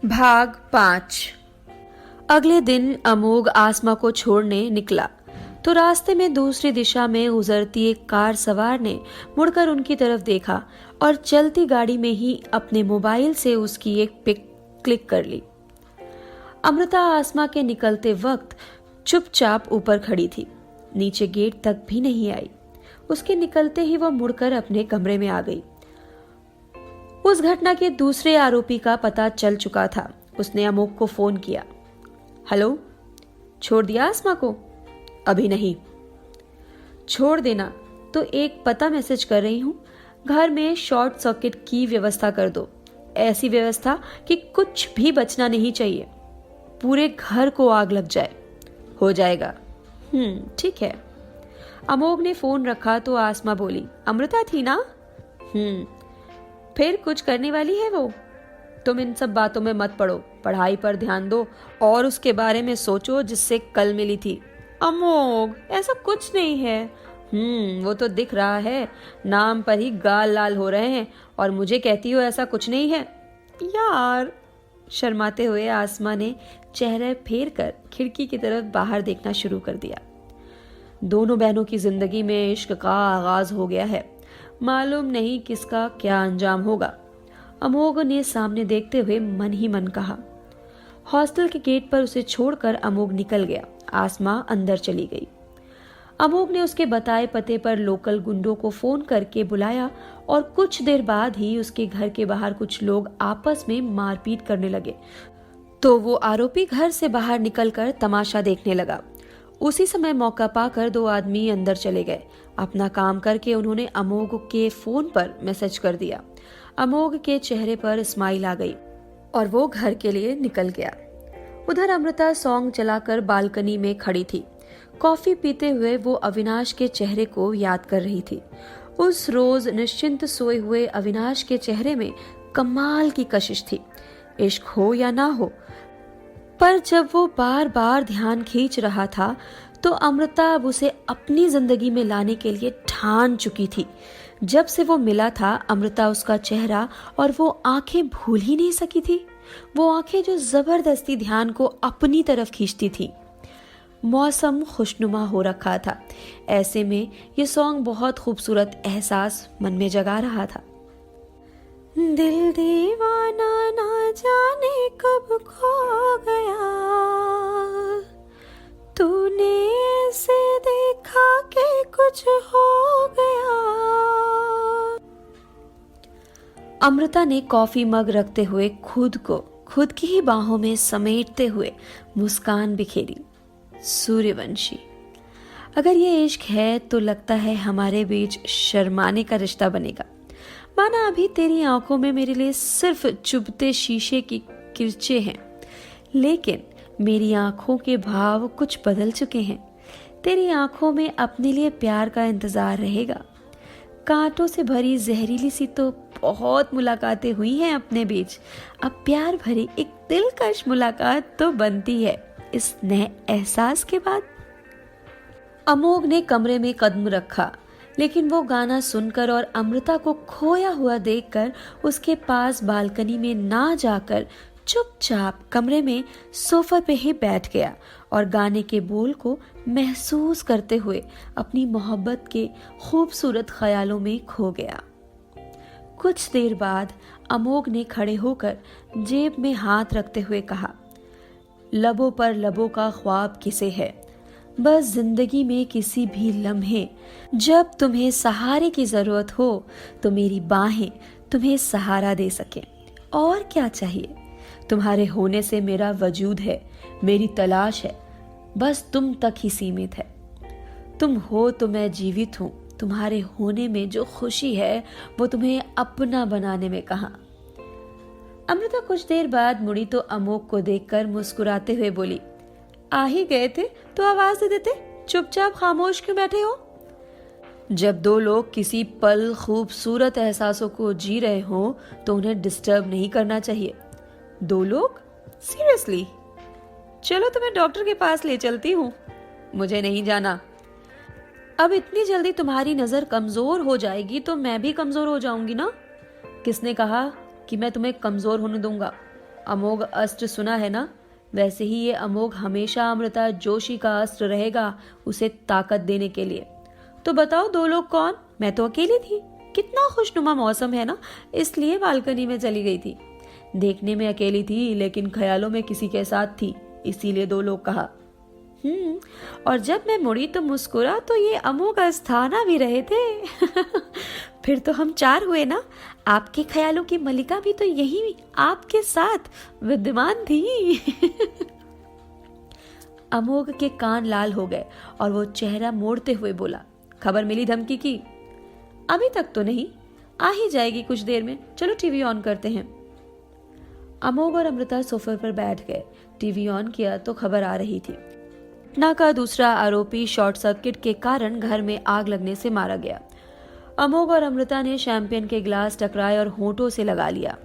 भाग 5। अगले दिन अमोघ आसमा को छोड़ने निकला तो रास्ते में दूसरी दिशा में गुजरती एक कार सवार ने मुड़कर उनकी तरफ देखा और चलती गाड़ी में ही अपने मोबाइल से उसकी एक पिक क्लिक कर ली। अमृता आसमा के निकलते वक्त चुपचाप ऊपर खड़ी थी, नीचे गेट तक भी नहीं आई। उसके निकलते ही वह मुड़कर अपने कमरे में आ गई। उस घटना के दूसरे आरोपी का पता चल चुका था। उसने अमोघ को फोन किया। हेलो, छोड़ दिया आसमा को? अभी नहीं। छोड़ देना तो एक पता मैसेज कर रही हूं, घर में शॉर्ट सर्किट की व्यवस्था कर दो। ऐसी व्यवस्था कि कुछ भी बचना नहीं चाहिए, पूरे घर को आग लग जाए। हो जाएगा। ठीक है। अमोघ ने फोन रखा तो आसमा बोली, अमृता थी ना? फिर कुछ करने वाली है वो? तुम इन सब बातों में मत पड़ो, पढ़ाई पर ध्यान दो और उसके बारे में सोचो जिससे कल मिली थी। अमोघ, ऐसा कुछ नहीं है। वो तो दिख रहा है, नाम पर ही गाल लाल हो रहे हैं और मुझे कहती हो ऐसा कुछ नहीं है। यार, शर्माते हुए आसमा ने चेहरा फेर कर खिड़की की तरफ बाहर देखना शुरू कर दिया। दोनों बहनों की जिंदगी में इश्क का आगाज हो गया है, मालूम नहीं किसका क्या अंजाम होगा। अमोघ ने सामने देखते हुए मन ही मन कहा। हॉस्टल के गेट पर उसे छोड़कर अमोघ निकल गया। आसमा अंदर चली गई। अमोघ ने उसके बताए पते पर लोकल गुंडों को फोन करके बुलाया और कुछ देर बाद ही उसके घर के बाहर कुछ लोग आपस में मारपीट करने लगे तो वो आरोपी घर से बाहर निकलकर तमाशा देखने लगा। उसी समय मौका पाकर दो आदमी अंदर चले गए। अपना काम करके उन्होंने अमोघ के फोन पर मैसेज कर दिया। अमोघ के चेहरे पर स्माइल आ गई और वो घर के लिए निकल गया। उधर अमृता सॉन्ग चलाकर बालकनी में खड़ी थी। कॉफी पीते हुए वो अविनाश के चेहरे को याद कर रही थी। उस रोज निश्चिंत सोए हुए अविनाश के चेहरे में कमाल की कशिश थी। इश्क हो या ना हो, पर जब वो बार बार ध्यान खींच रहा था तो अमृता अब उसे अपनी जिंदगी में लाने के लिए ठान चुकी थी। जब से वो मिला था, अमृता उसका चेहरा और वो आंखें भूल ही नहीं सकी थी। वो आंखें जो जबरदस्ती ध्यान को अपनी तरफ खींचती थी। मौसम खुशनुमा हो रखा था। ऐसे में ये सॉन्ग बहुत खूबसूरत एहसास मन में जगा रहा था। दिल दीवाना ना जाने कब खो गया, तूने ऐसे देखा कि कुछ हो गया। अमृता ने कॉफी मग रखते हुए खुद को खुद की ही बाहों में समेटते हुए मुस्कान बिखेरी। सूर्यवंशी, अगर ये इश्क है तो लगता है हमारे बीच शर्माने का रिश्ता बनेगा। माना अभी तेरी आंखों में मेरे लिए सिर्फ चुभते शीशे की किरचे हैं, लेकिन मेरी आंखों के भाव कुछ बदल चुके हैं। तेरी आंखों में अपने लिए प्यार का इंतजार रहेगा। कांटों से भरी जहरीली सी तो बहुत मुलाकातें हुई हैं अपने बीच, अब प्यार भरी एक दिलकश मुलाकात तो बनती है इस नए एहसास के बाद। अमोघ ने कमरे में कदम रखा, लेकिन वो गाना सुनकर और अमृता को खोया हुआ देखकर उसके पास बालकनी में ना जाकर चुपचाप कमरे में सोफा पे ही बैठ गया और गाने के बोल को महसूस करते हुए अपनी मोहब्बत के खूबसूरत ख्यालों में खो गया। कुछ देर बाद अमोघ ने खड़े होकर जेब में हाथ रखते हुए कहा, लबों पर लबों का ख्वाब किसे है, बस जिंदगी में किसी भी लम्हे जब तुम्हें सहारे की जरूरत हो तो मेरी बाहें तुम्हें सहारा दे सके। और क्या चाहिए? तुम्हारे होने से मेरा वजूद है, मेरी तलाश है, बस तुम तक ही सीमित है। तुम हो तो मैं जीवित हूँ, तुम्हारे होने में जो खुशी है वो तुम्हें अपना बनाने में कहाँ। अमृता कुछ देर बाद मुड़ी तो अमोघ को देखकर मुस्कुराते हुए बोली, आ ही गए थे तो आवाज दे देते, चुपचाप खामोश क्यों बैठे हो? जब दो लोग किसी पल खूबसूरत एहसासों को जी रहे हो तो उन्हें डिस्टर्ब नहीं करना चाहिए। दो लोग? सीरियसली? चलो तुम्हें डॉक्टर के पास ले चलती हूँ। मुझे नहीं जाना। अब इतनी जल्दी तुम्हारी नजर कमजोर हो जाएगी तो मैं भी कमजोर हो जाऊंगी ना। किसने कहा कि मैं तुम्हें कमजोर होने दूंगा? अमोघ अस्त्र सुना है ना, वैसे ही ये अमोघ हमेशा अमृता जोशी का अस्त्र रहेगा, उसे ताकत देने के लिए। तो बताओ दो लोग कौन? मैं तो अकेली थी। कितना खुशनुमा मौसम है ना, इसलिए बालकनी में चली गई थी। देखने में अकेली थी लेकिन ख्यालों में किसी के साथ थी, इसीलिए दो लोग कहा। और जब मैं मुड़ी तो मुस्कुरा तो ये अमोघ अस्थाना भी रहे थे। फिर तो हम चार हुए ना। आपके ख्यालों की मलिका भी तो यही आपके साथ विद्यमान थी। अमोघ के कान लाल हो गए और वो चेहरा मोड़ते हुए बोला, खबर मिली धमकी की? अभी तक तो नहीं, आ ही जाएगी कुछ देर में। चलो टीवी ऑन करते हैं। अमोघ और अमृता सोफे पर बैठ गए। टीवी ऑन किया तो खबर आ रही थी। घटना का दूसरा आरोपी शॉर्ट सर्किट के कारण घर में आग लगने से मारा गया। अमोघ और अमृता ने शैंपेन के गिलास टकराए और होठों से लगा लिया।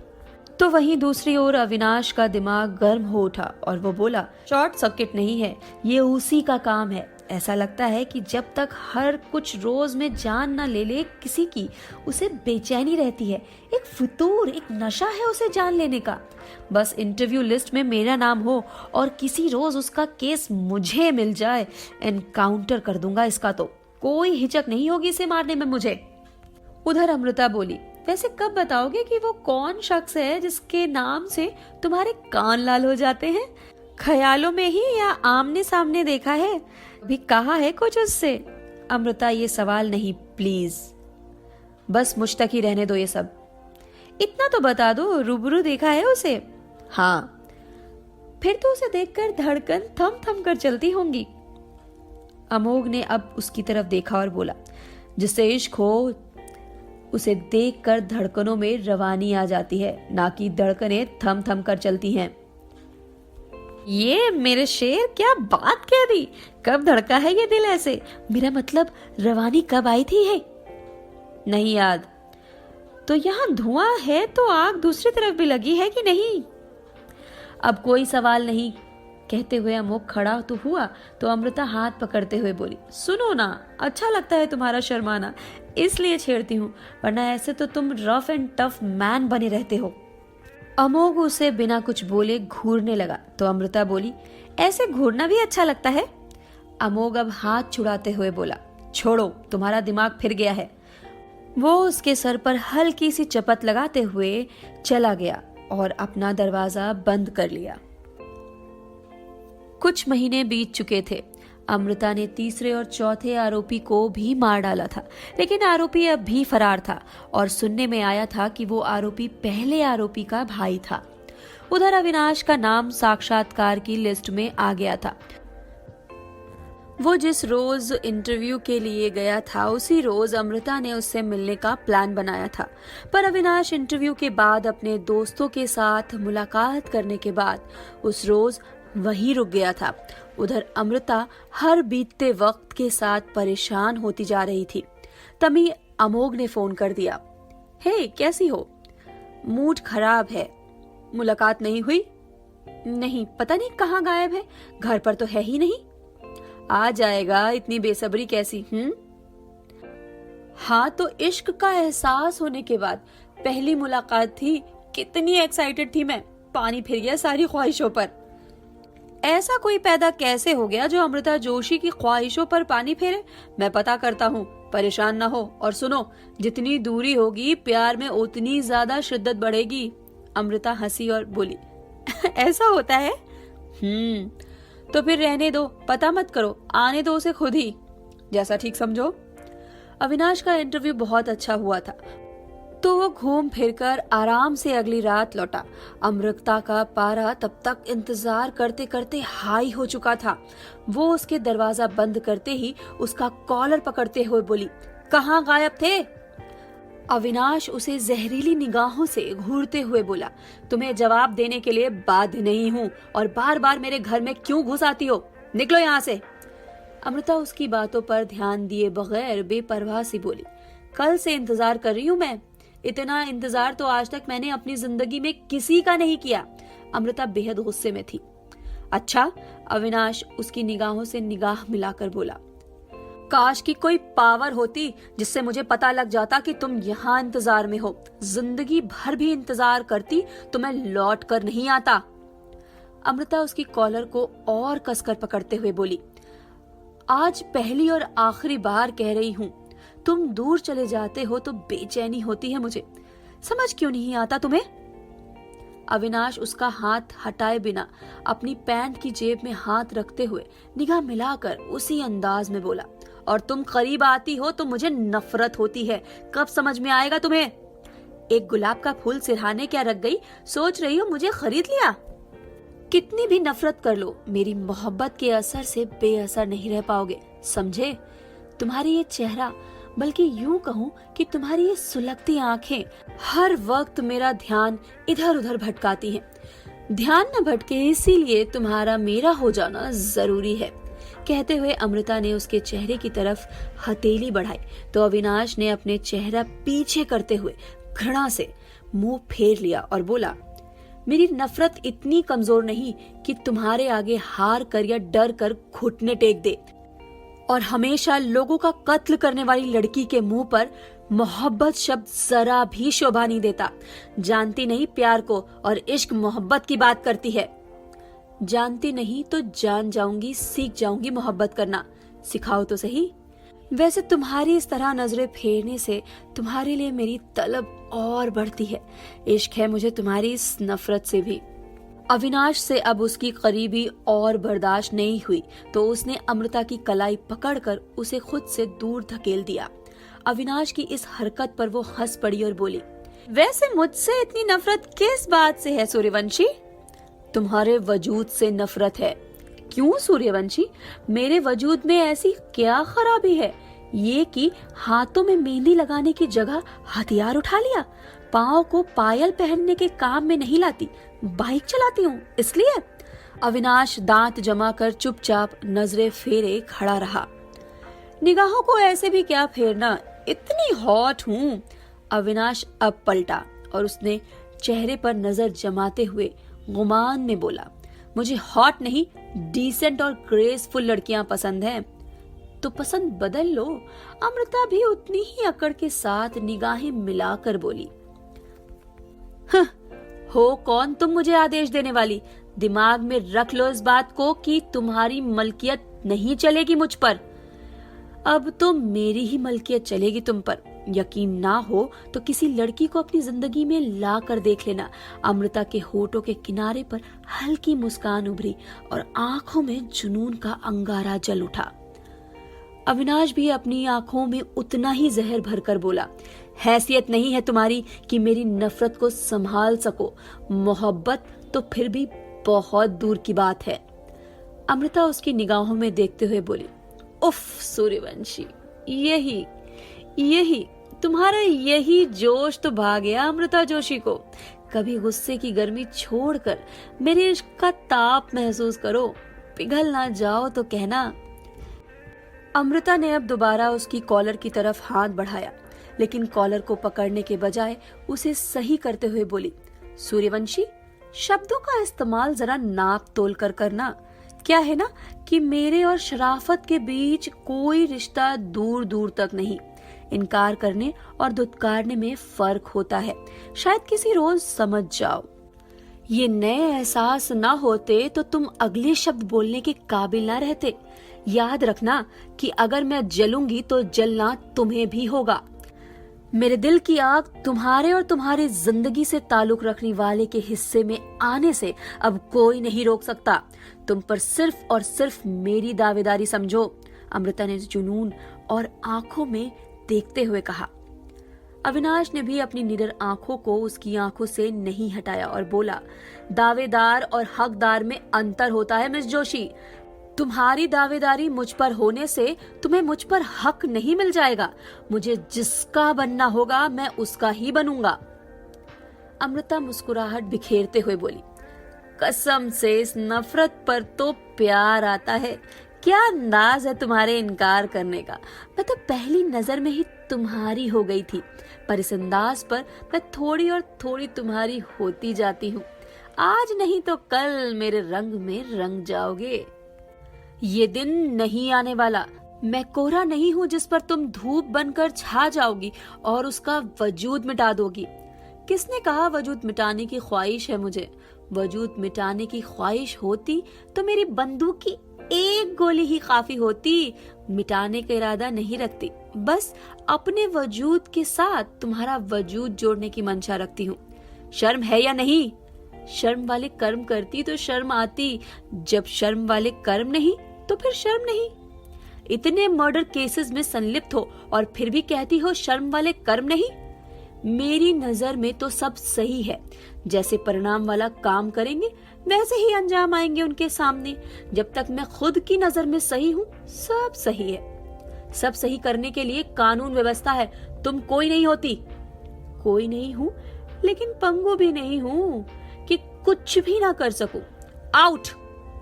तो वहीं दूसरी ओर अविनाश का दिमाग गर्म हो उठा और वो बोला, शॉर्ट सर्किट नहीं है, ये उसी का काम है। ऐसा लगता है कि जब तक हर कुछ रोज में जान न ले ले किसी की, उसे बेचैनी रहती है। एक फितूर, एक नशा है उसे जान लेने का। बस इंटरव्यू लिस्ट में मेरा नाम हो और किसी रोज उसका केस मुझे मिल जाए, एनकाउंटर कर दूंगा इसका। तो कोई हिचक नहीं होगी इसे मारने में मुझे। उधर अमृता बोली, वैसे कब बताओगे कि वो कौन शख्स है जिसके नाम से तुम्हारे कान लाल हो जाते हैं? ख्यालों में ही या आमने सामने देखा है? भी कहा है कुछ उससे? अमृता, ये सवाल नहीं प्लीज, बस मुझ तक ही रहने दो ये सब। इतना तो बता दो, रूबरू देखा है उसे? हाँ। फिर तो उसे देखकर धड़कन थम थम कर चलती होंगी। अमोघ ने अब उसकी तरफ देखा और बोला, जिससे इश्क हो उसे देखकर धड़कनों में रवानी आ जाती है, ना कि धड़कनें थम थम कर चलती हैं। ये मेरे शेर क्या बात कह दी? कब धड़का है ये दिल ऐसे? मेरा मतलब रवानी कब आई थी है? नहीं याद। तो यहाँ धुआं है तो आग दूसरी तरफ भी लगी है कि नहीं? अब कोई सवाल नहीं कहते हुए अमोघ खड़ा तो हुआ तो अमृता हाथ पकड़ते हुए बोली, सुनो ना, अच्छा लगता है तुम्हारा शर्माना, इसलिए छेड़ती हूँ, वरना ऐसे तो तुम रफ एंड टफ मैन बने रहते हो। अमोघ उसे बिना कुछ बोले घूरने लगा तो अमृता बोली, ऐसे घूरना भी अच्छा लगता है? अमोघ अब हाथ छुड़ाते हुए बोला, छोड़ो, तुम्हारा दिमाग फिर गया है। वो उसके सर पर हल्की सी चपत लगाते हुए चला गया और अपना दरवाजा बंद कर लिया। कुछ महीने बीत चुके थे। अमृता ने तीसरे और चौथे आरोपी को भी मार डाला था, लेकिन आरोपी अब भी फरार था और सुनने में आया था कि वो आरोपी पहले आरोपी का भाई था। उधर अविनाश का नाम साक्षात्कार की लिस्ट में आ गया था। वो जिस रोज इंटरव्यू के लिए गया था उसी रोज अमृता ने उससे मिलने का प्लान बनाया था, पर अविनाश इंटरव्यू के बाद अपने दोस्तों के साथ मुलाकात करने के बाद उस रोज वहीं रुक गया था। उधर अमृता हर बीतते वक्त के साथ परेशान होती जा रही थी। तभी अमोघ ने फोन कर दिया, हे कैसी हो? मूड खराब है। मुलाकात नहीं हुई? नहीं, पता नहीं कहाँ गायब है, घर पर तो है ही नहीं। आ जाएगा, इतनी बेसब्री कैसी? हाँ, तो इश्क का एहसास होने के बाद पहली मुलाकात थी, कितनी एक्साइटेड थी मैं, पानी फिर गया सारी ख्वाहिशों पर। ऐसा कोई पैदा कैसे हो गया जो अमृता जोशी की ख्वाहिशों पर पानी फेरे? मैं पता करता हूँ, परेशान ना हो। और सुनो, जितनी दूरी होगी प्यार में उतनी ज्यादा शिद्दत बढ़ेगी। अमृता हंसी और बोली, ऐसा होता है? तो फिर रहने दो, पता मत करो, आने दो उसे खुद ही, जैसा ठीक समझो। अविनाश का इंटरव्यू बहुत अच्छा हुआ था, तो वो घूम फिरकर आराम से अगली रात लौटा। अमृता का पारा तब तक इंतजार करते करते हाई हो चुका था। वो उसके दरवाजा बंद करते ही उसका कॉलर पकड़ते हुए बोली, कहाँ गायब थे? अविनाश उसे जहरीली निगाहों से घूरते हुए बोला, तुम्हें जवाब देने के लिए बाध्य नहीं हूँ, और बार बार मेरे घर में क्यों घुस आती हो? निकलो यहाँ से। अमृता उसकी बातों पर ध्यान दिए बगैर बेपरवाह सी बोली, कल से इंतजार कर रही हूँ मैं। इतना इंतजार तो आज तक मैंने अपनी जिंदगी में किसी का नहीं किया। अमृता बेहद गुस्से में थी। अच्छा, अविनाश उसकी निगाहों से निगाह मिलाकर बोला, काश की कोई पावर होती जिससे मुझे पता लग जाता कि तुम यहाँ इंतजार में हो। जिंदगी भर भी इंतजार करती तो मैं लौट कर नहीं आता। अमृता उसकी कॉलर को और कसकर पकड़ते हुए बोली, आज पहली और आखिरी बार कह रही हूँ, तुम दूर चले जाते हो तो बेचैनी होती है मुझे। समझ क्यों नहीं आता तुम्हें? अविनाश उसका हाथ हटाए बिना अपनी पैंट की जेब में हाथ रखते हुए निगाह मिलाकर उसी अंदाज में बोला, और तुम करीब आती हो तो मुझे नफरत होती है। कब समझ में आएगा तुम्हें? एक गुलाब का फूल सिरहाने क्या रख गई? सोच रही हो मुझे खरीद लिया? कितनी भी नफरत कर लो, मेरी मोहब्बत के असर से बेअसर नहीं रह पाओगे, समझे? तुम्हारी ये चेहरा, बल्कि यूं कहूं कि तुम्हारी ये सुलगती आंखें हर वक्त मेरा ध्यान इधर उधर भटकाती हैं। ध्यान न भटके इसीलिए तुम्हारा मेरा हो जाना जरूरी है। कहते हुए अमृता ने उसके चेहरे की तरफ हथेली बढ़ाई तो अविनाश ने अपने चेहरा पीछे करते हुए घृणा से मुंह फेर लिया और बोला, मेरी नफरत इतनी कमजोर नहीं कि तुम्हारे आगे हार कर या डर कर घुटने टेक दे। और हमेशा लोगों का कत्ल करने वाली लड़की के मुंह पर मोहब्बत शब्द जरा भी शोभा नहीं देता। जानती नहीं प्यार को और इश्क मोहब्बत की बात करती है। जानती नहीं तो जान जाऊंगी, सीख जाऊंगी मोहब्बत करना। सिखाओ तो सही। वैसे तुम्हारी इस तरह नजरें फेरने से तुम्हारे लिए मेरी तलब और बढ़ती है। इश्क है मुझे तुम्हारी इस नफरत से भी। अविनाश से अब उसकी करीबी और बर्दाश्त नहीं हुई तो उसने अमृता की कलाई पकड़कर उसे खुद से दूर धकेल दिया। अविनाश की इस हरकत पर वो हंस पड़ी और बोली, वैसे मुझसे इतनी नफरत किस बात से है सूर्यवंशी? तुम्हारे वजूद से नफरत है। क्यों सूर्यवंशी? मेरे वजूद में ऐसी क्या खराबी है ये कि हाथों में मेहंदी लगाने की जगह हथियार उठा लिया? पाँव को पायल पहनने के काम में नहीं लाती, बाइक चलाती हूँ इसलिए? अविनाश दांत जमाकर चुपचाप नजरें फेरे खड़ा रहा। निगाहों को ऐसे भी क्या फेरना, इतनी हॉट हूँ। अविनाश अब पलटा और उसने चेहरे पर नजर जमाते हुए गुमान में बोला, मुझे हॉट नहीं, डिसेंट और ग्रेसफुल लड़कियां पसंद हैं। तो पसंद बदल लो। अमृता भी उतनी ही अकड़ के साथ निगाहें मिलाकर बोली, हो कौन तुम मुझे आदेश देने वाली? दिमाग में रख लो इस बात को कि तुम्हारी मलकियत नहीं चलेगी मुझ पर। अब तो मेरी ही मलकियत चलेगी तुम पर। यकीन ना हो तो किसी लड़की को अपनी जिंदगी में ला कर देख लेना। अमृता के होठों के किनारे पर हल्की मुस्कान उभरी और आंखों में जुनून का अंगारा जल उठा। अविनाश भी अपनी आंखों में उतना ही जहर भरकर बोला, हैसियत नहीं है तुम्हारी कि मेरी नफरत को संभाल सको। मोहब्बत तो फिर भी बहुत दूर की बात है। अमृता उसकी निगाहों में देखते हुए बोली, उफ सूर्यवंशी, यही तुम्हारा यही जोश तो भाग गया अमृता जोशी को। कभी गुस्से की गर्मी छोड़कर मेरे इश्क का ताप महसूस करो, पिघल ना जाओ तो कहना। अमृता ने अब दोबारा उसकी कॉलर की तरफ हाथ बढ़ाया, लेकिन कॉलर को पकड़ने के बजाय उसे सही करते हुए बोली, सूर्यवंशी, शब्दों का इस्तेमाल जरा नाप तोल कर करना। क्या है ना कि मेरे और शराफत के बीच कोई रिश्ता दूर दूर तक नहीं। इनकार करने और धुतकारने में फर्क होता है, शायद किसी रोज समझ जाओ। ये नए एहसास ना होते तो तुम अगले शब्द बोलने के काबिल ना रहते। याद रखना कि अगर मैं जलूंगी तो जलना तुम्हें भी होगा। मेरे दिल की आग तुम्हारे और तुम्हारी जिंदगी से ताल्लुक रखने वाले के हिस्से में आने से अब कोई नहीं रोक सकता। तुम पर सिर्फ और सिर्फ मेरी दावेदारी समझो। अमृता ने जुनून और आंखों में देखते हुए कहा। अविनाश ने भी अपनी निडर आंखों को उसकी आंखों से नहीं हटाया और बोला, दावेदार और हकदार में अंतर होता है मिस जोशी। तुम्हारी दावेदारी मुझ पर होने से तुम्हें मुझ पर हक नहीं मिल जाएगा। मुझे जिसका बनना होगा मैं उसका ही बनूंगा। अमृता मुस्कुराहट बिखेरते हुए बोली, कसम से इस नफरत पर तो प्यार आता है। क्या अंदाज है तुम्हारे इनकार करने का। मैं तो पहली नजर में ही तुम्हारी हो गई थी, पर इस अंदाज पर मैं थोड़ी और थोड़ी तुम्हारी होती जाती हूँ। आज नहीं तो कल मेरे रंग में रंग जाओगे। ये दिन नहीं आने वाला। मैं कोहरा नहीं हूँ जिस पर तुम धूप बनकर छा जाओगी और उसका वजूद मिटा दोगी। किसने कहा वजूद मिटाने की ख्वाहिश है मुझे? वजूद मिटाने की ख्वाहिश होती तो मेरी बंदूक की एक गोली ही काफी होती। मिटाने का इरादा नहीं रखती, बस अपने वजूद के साथ तुम्हारा वजूद जोड़ने की मंशा रखती हूँ। शर्म है या नहीं? शर्म वाले कर्म करती तो शर्म आती, जब शर्म वाले कर्म नहीं तो फिर शर्म नहीं। इतने मर्डर केसेस में संलिप्त हो और फिर भी कहती हो शर्म वाले कर्म नहीं। मेरी नजर में तो सब सही है। जैसे परिणाम वाला काम करेंगे वैसे ही अंजाम आएंगे उनके सामने। जब तक मैं खुद की नजर में सही हूँ सब सही है। सब सही करने के लिए कानून व्यवस्था है। तुम कोई नहीं होती। कोई नहीं हूँ लेकिन पंगु भी नहीं हूँ कि कुछ भी ना कर सकूं। आउट।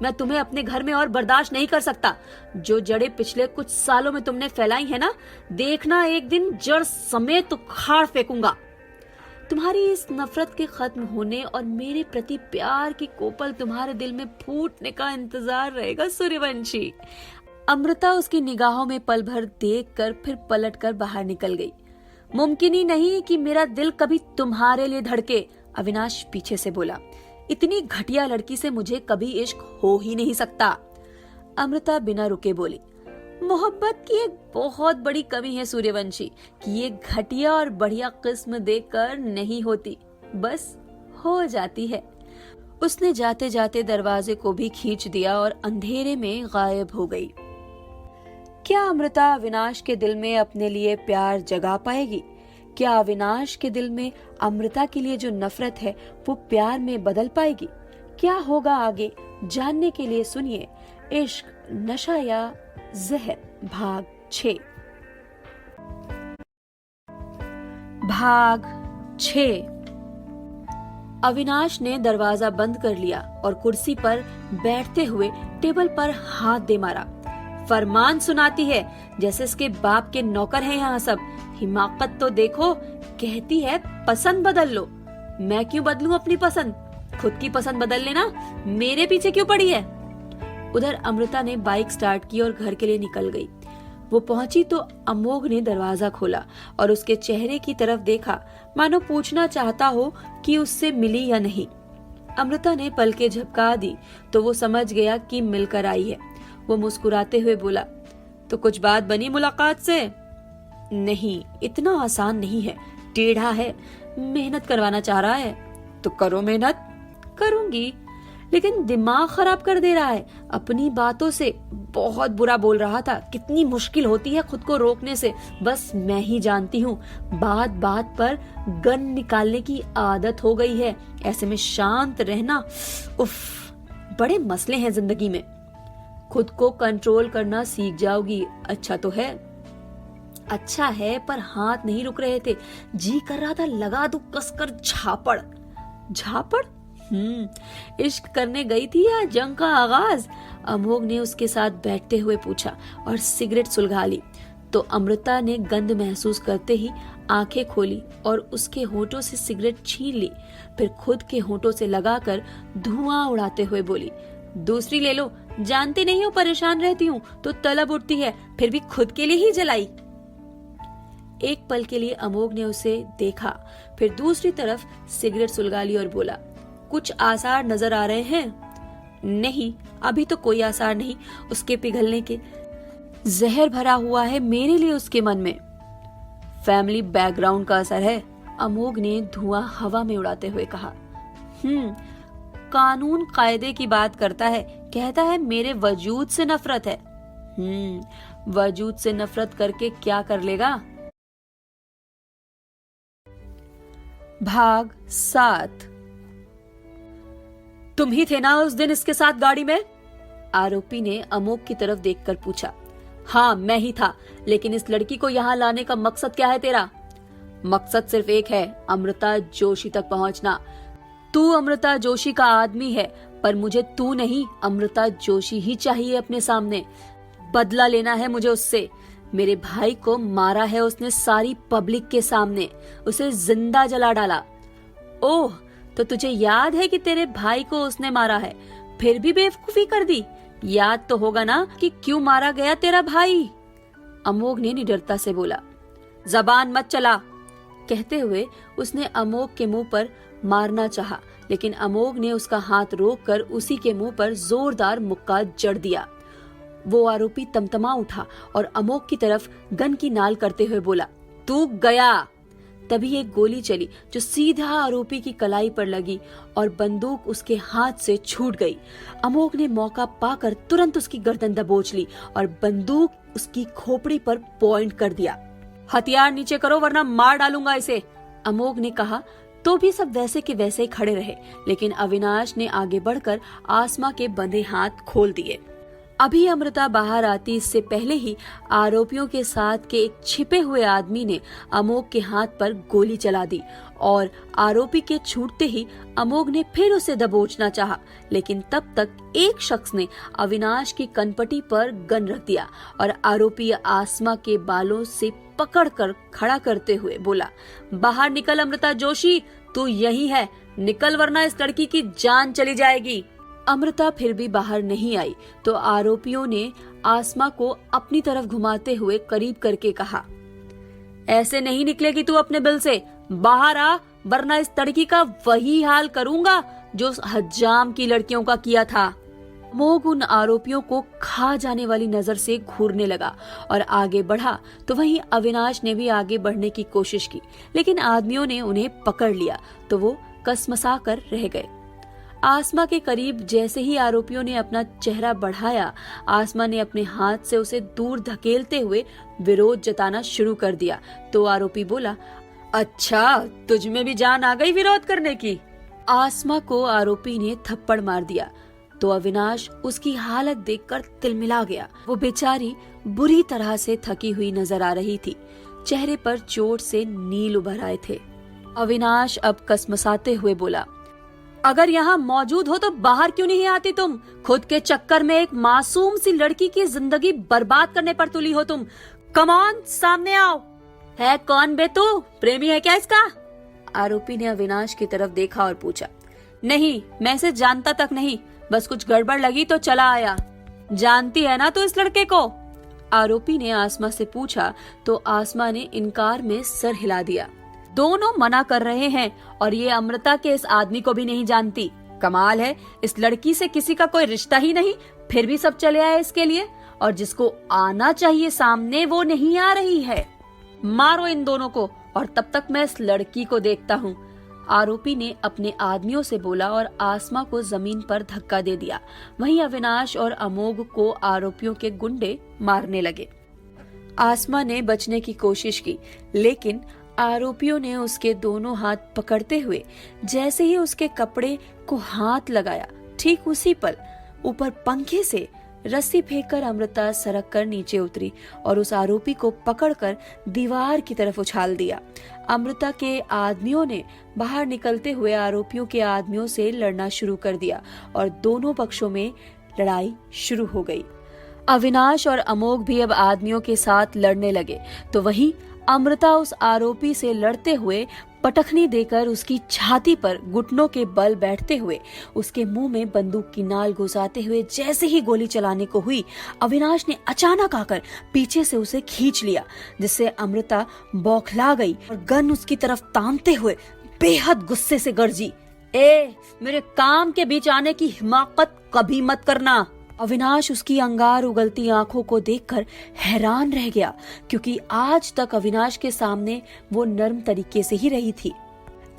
मैं तुम्हें अपने घर में और बर्दाश्त नहीं कर सकता। जो जड़ें पिछले कुछ सालों में तुमने फैलाई है ना, देखना एक दिन जड़ समेत उखाड़ फेंकूंगा। तुम्हारी इस नफरत के खत्म होने और मेरे प्रति प्यार की कोपल तुम्हारे दिल में फूटने का इंतजार रहेगा सूर्यवंशी। अमृता उसकी निगाहों में पल भर देखकर फिर पलटकर बाहर निकल गई। मुमकिन ही नहीं कि मेरा दिल कभी तुम्हारे लिए धड़के, अविनाश पीछे से बोला। इतनी घटिया लड़की से मुझे कभी इश्क हो ही नहीं सकता। अमृता बिना रुके बोली। मोहब्बत की एक बहुत बड़ी कमी है सूर्यवंशी कि ये घटिया और बढ़िया किस्म देखकर नहीं होती, बस हो जाती है। उसने जाते जाते दरवाजे को भी खींच दिया और अंधेरे में गायब हो गई। क्या अमृता अविनाश के दिल में अपने लिए प्यार जगा पाएगी? क्या अविनाश के दिल में अमृता के लिए जो नफरत है वो प्यार में बदल पाएगी? क्या होगा आगे जानने के लिए सुनिए इश्क, नशा या जहर भाग 6। भाग 6। अविनाश ने दरवाजा बंद कर लिया और कुर्सी पर बैठते हुए टेबल पर हाथ दे मारा। फरमान सुनाती है जैसे इसके बाप के नौकर हैं यहाँ सब। हिमाकत तो देखो, कहती है पसंद बदल लो। मैं क्यों बदलूं अपनी पसंद? खुद की पसंद बदल लेना, मेरे पीछे क्यों पड़ी है? उधर अमृता ने बाइक स्टार्ट की और घर के लिए निकल गई। वो पहुंची तो अमोघ ने दरवाजा खोला और उसके चेहरे की तरफ देखा, मानो पूछना चाहता हो कि उससे मिली या नहीं। अमृता ने पलकें झपका दी तो वो समझ गया कि मिलकर आई है। वो मुस्कुराते हुए बोला, तो कुछ बात बनी मुलाकात से? नहीं, इतना आसान नहीं है, टेढ़ा है, मेहनत करवाना चाह रहा है। तो करो मेहनत। करूंगी, लेकिन दिमाग खराब कर दे रहा है अपनी बातों से। बहुत बुरा बोल रहा था। कितनी मुश्किल होती है खुद को रोकने से, बस मैं ही जानती हूँ। बात बात पर गन निकालने की आदत हो गई है। ऐसे में शांत रहना, उफ, बड़े मसले हैं जिंदगी में। खुद को कंट्रोल करना सीख जाओगी। अच्छा तो है। अच्छा है, पर हाथ नहीं रुक रहे थे। जी कर रहा था लगा दूं कसकर झापड़। झापड़? इश्क करने गई थी या जंग का आगाज? अमोघ ने उसके साथ बैठते हुए पूछा और सिगरेट सुलगा ली। तो अमृता ने गंध महसूस करते ही आंखें खोली और उसके होठों से सिगरेट छीन ली। फिर खुद के होठों से लगाकर धुआं उड़ाते हुए बोली, दूसरी ले लो। जानते नहीं हो परेशान रहती हूँ तो तलब उठती है, फिर भी खुद के लिए ही जलाई। एक पल के लिए अमोघ ने उसे देखा, फिर दूसरी तरफ सिगरेट सुलगा ली और बोला, कुछ आसार नजर आ रहे हैं? नहीं, अभी तो कोई आसार नहीं उसके पिघलने के। जहर भरा हुआ है मेरे लिए उसके मन में। फैमिली बैकग्राउंड का असर है, अमोघ ने धुआं हवा में उड़ाते हुए कहा। कानून कायदे की बात करता है, कहता है मेरे वजूद से नफरत है। वजूद से नफरत करके क्या कर लेगा? भाग 7। तुम ही थे ना उस दिन इसके साथ गाड़ी में? आरोपी ने अमोघ की तरफ देखकर पूछा। हाँ, मैं ही था, लेकिन इस लड़की को यहाँ लाने का मकसद क्या है तेरा? मकसद सिर्फ एक है, अमृता जोशी तक पहुँचना। तू अमृता जोशी का आदमी है, पर मुझे तू नहीं, अमृता जोशी ही चाहिए अपने सामने। बदला लेना है मुझे उससे। मेरे भाई को मारा है उसने सारी पब्लिक के सामने, उसे जिंदा जला डाला। ओह, तो तुझे याद है कि तेरे भाई को उसने मारा है, फिर भी बेवकूफी कर दी? याद तो होगा ना कि क्यों मारा गया तेरा भाई? अमोघ ने निडरता से बोला। जबान मत चला। कहते हुए उसने अमोघ के मुंह पर मारना चाहा, लेकिन अमोघ ने उसका हाथ रोककर उसी के मुंह पर जोरदार मुक्का जड़ दिया। वो आरोपी तमतमा उठा और अमोघ की तरफ गन की नाल करते हुए बोला, तू गया। तभी एक गोली चली जो सीधा आरोपी की कलाई पर लगी और बंदूक उसके हाथ से छूट गई। अमोघ ने मौका पाकर तुरंत उसकी गर्दन दबोच ली और बंदूक उसकी खोपड़ी पर पॉइंट कर दिया। हथियार नीचे करो वरना मार डालूंगा इसे, अमोघ ने कहा। तो भी सब वैसे के वैसे ही खड़े रहे, लेकिन अविनाश ने आगे बढ़कर आसमा के बंधे हाथ खोल दिए। अभी अमृता बाहर आती इससे पहले ही आरोपियों के साथ के एक छिपे हुए आदमी ने अमोघ के हाथ पर गोली चला दी और आरोपी के छूटते ही अमोघ ने फिर उसे दबोचना चाहा, लेकिन तब तक एक शख्स ने अविनाश की कनपटी पर गन रख दिया और आरोपी आसमा के बालों से पकड़कर खड़ा करते हुए बोला, बाहर निकल अमृता जोशी, तू यही है, निकल वरना इस लड़की की जान चली जाएगी। अमृता फिर भी बाहर नहीं आई तो आरोपियों ने आसमा को अपनी तरफ घुमाते हुए करीब करके कहा, ऐसे नहीं निकलेगी तू अपने बिल से, बाहर आ वरना इस लड़की का वही हाल करूंगा जो हज्जाम की लड़कियों का किया था। अमोघ उन आरोपियों को खा जाने वाली नजर से घूरने लगा और आगे बढ़ा तो वहीं अविनाश ने भी आगे बढ़ने की कोशिश की, लेकिन आदमियों ने उन्हें पकड़ लिया तो वो कसमसा कर रह गए। आसमा के करीब जैसे ही आरोपियों ने अपना चेहरा बढ़ाया, आसमा ने अपने हाथ से उसे दूर धकेलते हुए विरोध जताना शुरू कर दिया तो आरोपी बोला, अच्छा तुझ में भी जान आ गई विरोध करने की। आसमा को आरोपी ने थप्पड़ मार दिया तो अविनाश उसकी हालत देखकर तिलमिला गया। वो बेचारी बुरी तरह से थकी हुई नजर आ रही थी, चेहरे पर चोट से नील उभर आए थे। अविनाश अब कसमसाते हुए बोला, अगर यहाँ मौजूद हो तो बाहर क्यों नहीं आती तुम? खुद के चक्कर में एक मासूम सी लड़की की जिंदगी बर्बाद करने पर तुली हो तुम। कम ऑन, सामने आओ। है कौन बे तू? प्रेमी है क्या इसका? आरोपी ने अविनाश की तरफ देखा और पूछा। नहीं, मैं इसे जानता तक नहीं, बस कुछ गड़बड़ लगी तो चला आया। जानती है ना तू इस लड़के को? आरोपी ने आसमा से पूछा तो आसमा ने इनकार में सर हिला दिया। दोनों मना कर रहे हैं और ये अमृता के इस आदमी को भी नहीं जानती। कमाल है, इस लड़की से किसी का कोई रिश्ता ही नहीं, फिर भी सब चले आए इसके लिए, और जिसको आना चाहिए सामने वो नहीं आ रही है। मारो इन दोनों को और तब तक मैं इस लड़की को देखता हूँ, आरोपी ने अपने आदमियों से बोला और आसमा को जमीन पर धक्का दे दिया। वहीं अविनाश और अमोघ को आरोपियों के गुंडे मारने लगे। आसमा ने बचने की कोशिश की, लेकिन आरोपियों ने उसके दोनों हाथ पकड़ते हुए जैसे ही उसके कपड़े को हाथ लगाया, ठीक उसी पल ऊपर पंखे से रस्सी फेंककर अमृता सरक कर नीचे उतरी और उस आरोपी को पकड़कर दीवार की तरफ उछाल दिया। अमृता के आदमियों ने बाहर निकलते हुए आरोपियों के आदमियों से लड़ना शुरू कर दिया और दोनों पक्षों में लड़ाई शुरू हो गई। अविनाश और अमोघ भी अब आदमियों के साथ लड़ने लगे तो वहीं अमृता उस आरोपी से लड़ते हुए पटखनी देकर उसकी छाती पर घुटनों के बल बैठते हुए उसके मुंह में बंदूक की नाल घुसाते हुए जैसे ही गोली चलाने को हुई, अविनाश ने अचानक आकर पीछे से उसे खींच लिया, जिससे अमृता बौखला गई और गन उसकी तरफ तानते हुए बेहद गुस्से से गर्जी, ए मेरे काम के बीच आने की हिमाकत कभी मत करना। अविनाश उसकी अंगार उगलती आंखों को देखकर हैरान रह गया, क्योंकि आज तक अविनाश के सामने वो नर्म तरीके से ही रही थी।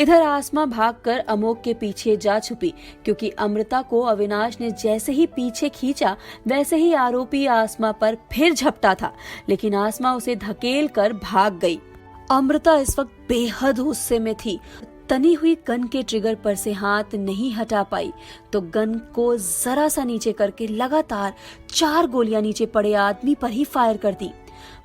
इधर आसमा भागकर अमोघ के पीछे जा छुपी, क्योंकि अमृता को अविनाश ने जैसे ही पीछे खींचा वैसे ही आरोपी आसमा पर फिर झपटा था, लेकिन आसमा उसे धकेल कर भाग गई। अमृता इस वक्त बेहद गुस्से में थी। तनी हुई गन के ट्रिगर पर से हाथ नहीं हटा पाई तो गन को जरा सा नीचे करके लगातार 4 गोलियां नीचे पड़े आदमी पर ही फायर कर दी।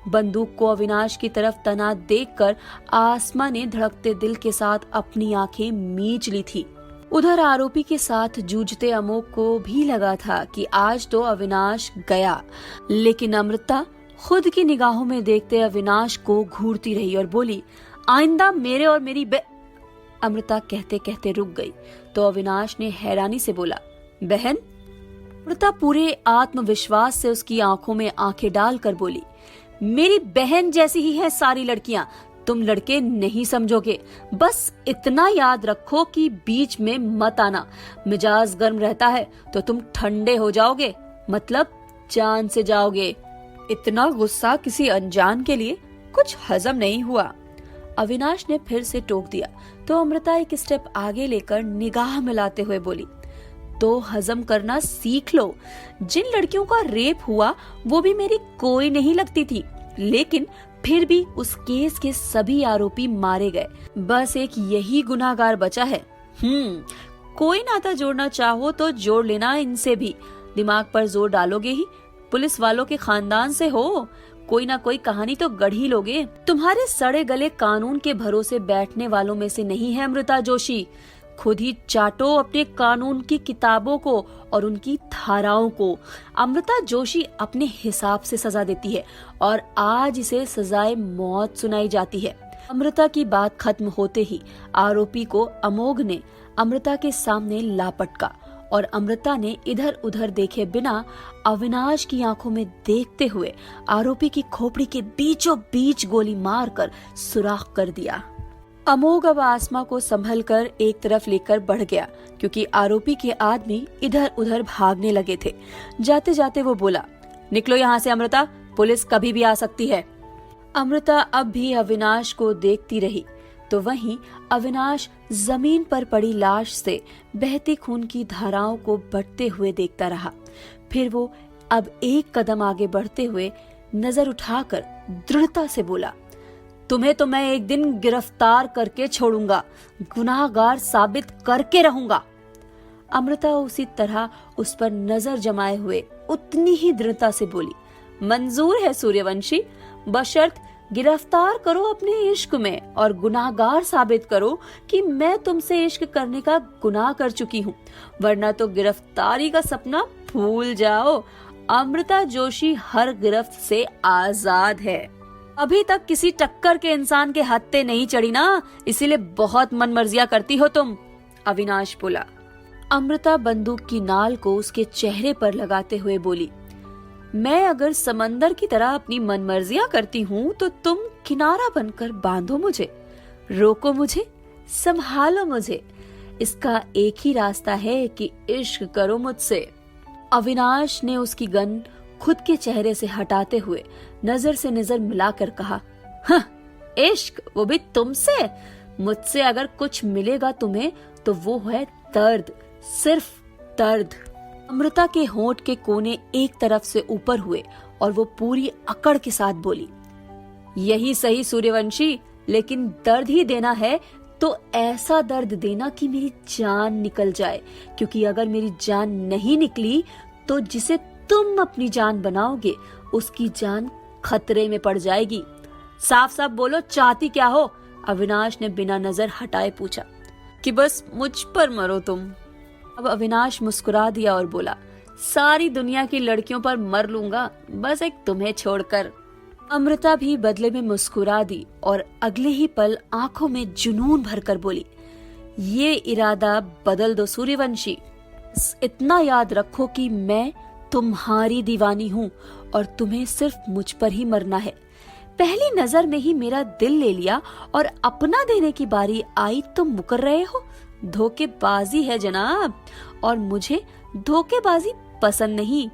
बंदूक को अविनाश की तरफ तना देखकर आसमा ने धड़कते दिल के साथ अपनी आंखें मीच ली थी। उधर आरोपी के साथ जूझते अमोघ को भी लगा था कि आज तो अविनाश गया, लेकिन अमृता खुद की निगाहों में देखते अविनाश को घूरती रही और बोली, आइंदा मेरे और मेरी अमृता कहते कहते रुक गई तो अविनाश ने हैरानी से बोला, बहन? अमृता पूरे आत्मविश्वास से उसकी आंखों में आंखें डालकर बोली, मेरी बहन जैसी ही है सारी लड़कियां, तुम लड़के नहीं समझोगे। बस इतना याद रखो कि बीच में मत आना। मिजाज गर्म रहता है तो तुम ठंडे हो जाओगे, मतलब जान से जाओगे। इतना गुस्सा किसी अनजान के लिए कुछ हजम नहीं हुआ। अविनाश ने फिर से टोक दिया तो अमृता एक स्टेप आगे लेकर निगाह मिलाते हुए बोली, तो हजम करना सीख लो। जिन लड़कियों का रेप हुआ वो भी मेरी कोई नहीं लगती थी, लेकिन फिर भी उस केस के सभी आरोपी मारे गए। बस एक यही गुनाहगार बचा है। कोई नाता जोड़ना चाहो तो जोड़ लेना इनसे भी। दिमाग पर जोर डालोगे ही, पुलिस वालों के खानदान से हो, कोई ना कोई कहानी तो गढ़ ही लोगे। तुम्हारे सड़े गले कानून के भरोसे बैठने वालों में से नहीं है अमृता जोशी। खुद ही चाटो अपने कानून की किताबों को और उनकी धाराओं को। अमृता जोशी अपने हिसाब से सजा देती है और आज इसे सजाए मौत सुनाई जाती है। अमृता की बात खत्म होते ही आरोपी को अमोघ ने अमृता के सामने लापटका और अमृता ने इधर उधर देखे बिना अविनाश की आंखों में देखते हुए आरोपी की खोपड़ी के बीचों बीच गोली मारकर सुराख कर दिया। अमोघ अब आसमा को संभल कर एक तरफ लेकर बढ़ गया, क्योंकि आरोपी के आदमी इधर उधर भागने लगे थे। जाते जाते वो बोला, निकलो यहाँ से अमृता, पुलिस कभी भी आ सकती है। अमृता अब भी अविनाश को देखती रही तो वहीं अविनाश जमीन पर पड़ी लाश से बहती खून की धाराओं को बढ़ते हुए देखता रहा। फिर वो अब एक कदम आगे बढ़ते हुए नजर उठाकर दृढ़ता से बोला, तुम्हें तो मैं एक दिन गिरफ्तार करके छोड़ूंगा, गुनाहगार साबित करके रहूंगा। अमृता उसी तरह उस पर नजर जमाए हुए उतनी ही दृढ़ता से बोली, मंजूर है सूर्यवंशी, बशर्त गिरफ्तार करो अपने इश्क में और गुनाहगार साबित करो कि मैं तुमसे इश्क करने का गुनाह कर चुकी हूँ, वरना तो गिरफ्तारी का सपना भूल जाओ। अमृता जोशी हर गिरफ्त से आजाद है। अभी तक किसी टक्कर के इंसान के हत्थे नहीं चढ़ी ना, इसीलिए बहुत मनमर्जियां करती हो तुम, अविनाश बोला। अमृता बंदूक की नाल को उसके चेहरे पर लगाते हुए बोली, मैं अगर समंदर की तरह अपनी मनमर्जियां करती हूँ तो तुम किनारा बनकर बांधो मुझे, रोको मुझे, संभालो मुझे। इसका एक ही रास्ता है कि इश्क करो मुझसे। अविनाश ने उसकी गन खुद के चेहरे से हटाते हुए नजर से नजर मिलाकर कहा, हाँ, इश्क, वो भी तुमसे? मुझसे अगर कुछ मिलेगा तुम्हें तो वो है दर्द, सिर्फ दर्द। अमृता के होंठ के कोने एक तरफ से ऊपर हुए और वो पूरी अकड़ के साथ बोली, यही सही सूर्यवंशी, लेकिन दर्द ही देना है तो ऐसा दर्द देना कि मेरी जान निकल जाए, क्योंकि अगर मेरी जान नहीं निकली तो जिसे तुम अपनी जान बनाओगे उसकी जान खतरे में पड़ जाएगी। साफ साफ बोलो, चाहती क्या हो? अविनाश ने बिना नजर हटाए पूछा। कि बस मुझ पर मरो तुम। अब अविनाश मुस्कुरा दिया और बोला, सारी दुनिया की लड़कियों पर मर लूंगा, बस एक तुम्हें छोड़कर। अमृता भी बदले में मुस्कुरा दी और अगले ही पल आंखों में जुनून भरकर बोली, ये इरादा बदल दो सूर्यवंशी। इतना याद रखो कि मैं तुम्हारी दीवानी हूँ और तुम्हें सिर्फ मुझ पर ही मरना है। पहली नजर में ही मेरा दिल ले लिया और अपना देने की बारी आई तो मुकर रहे हो। धोखेबाजी है जनाब, और मुझे धोखेबाजी पसंद नहीं।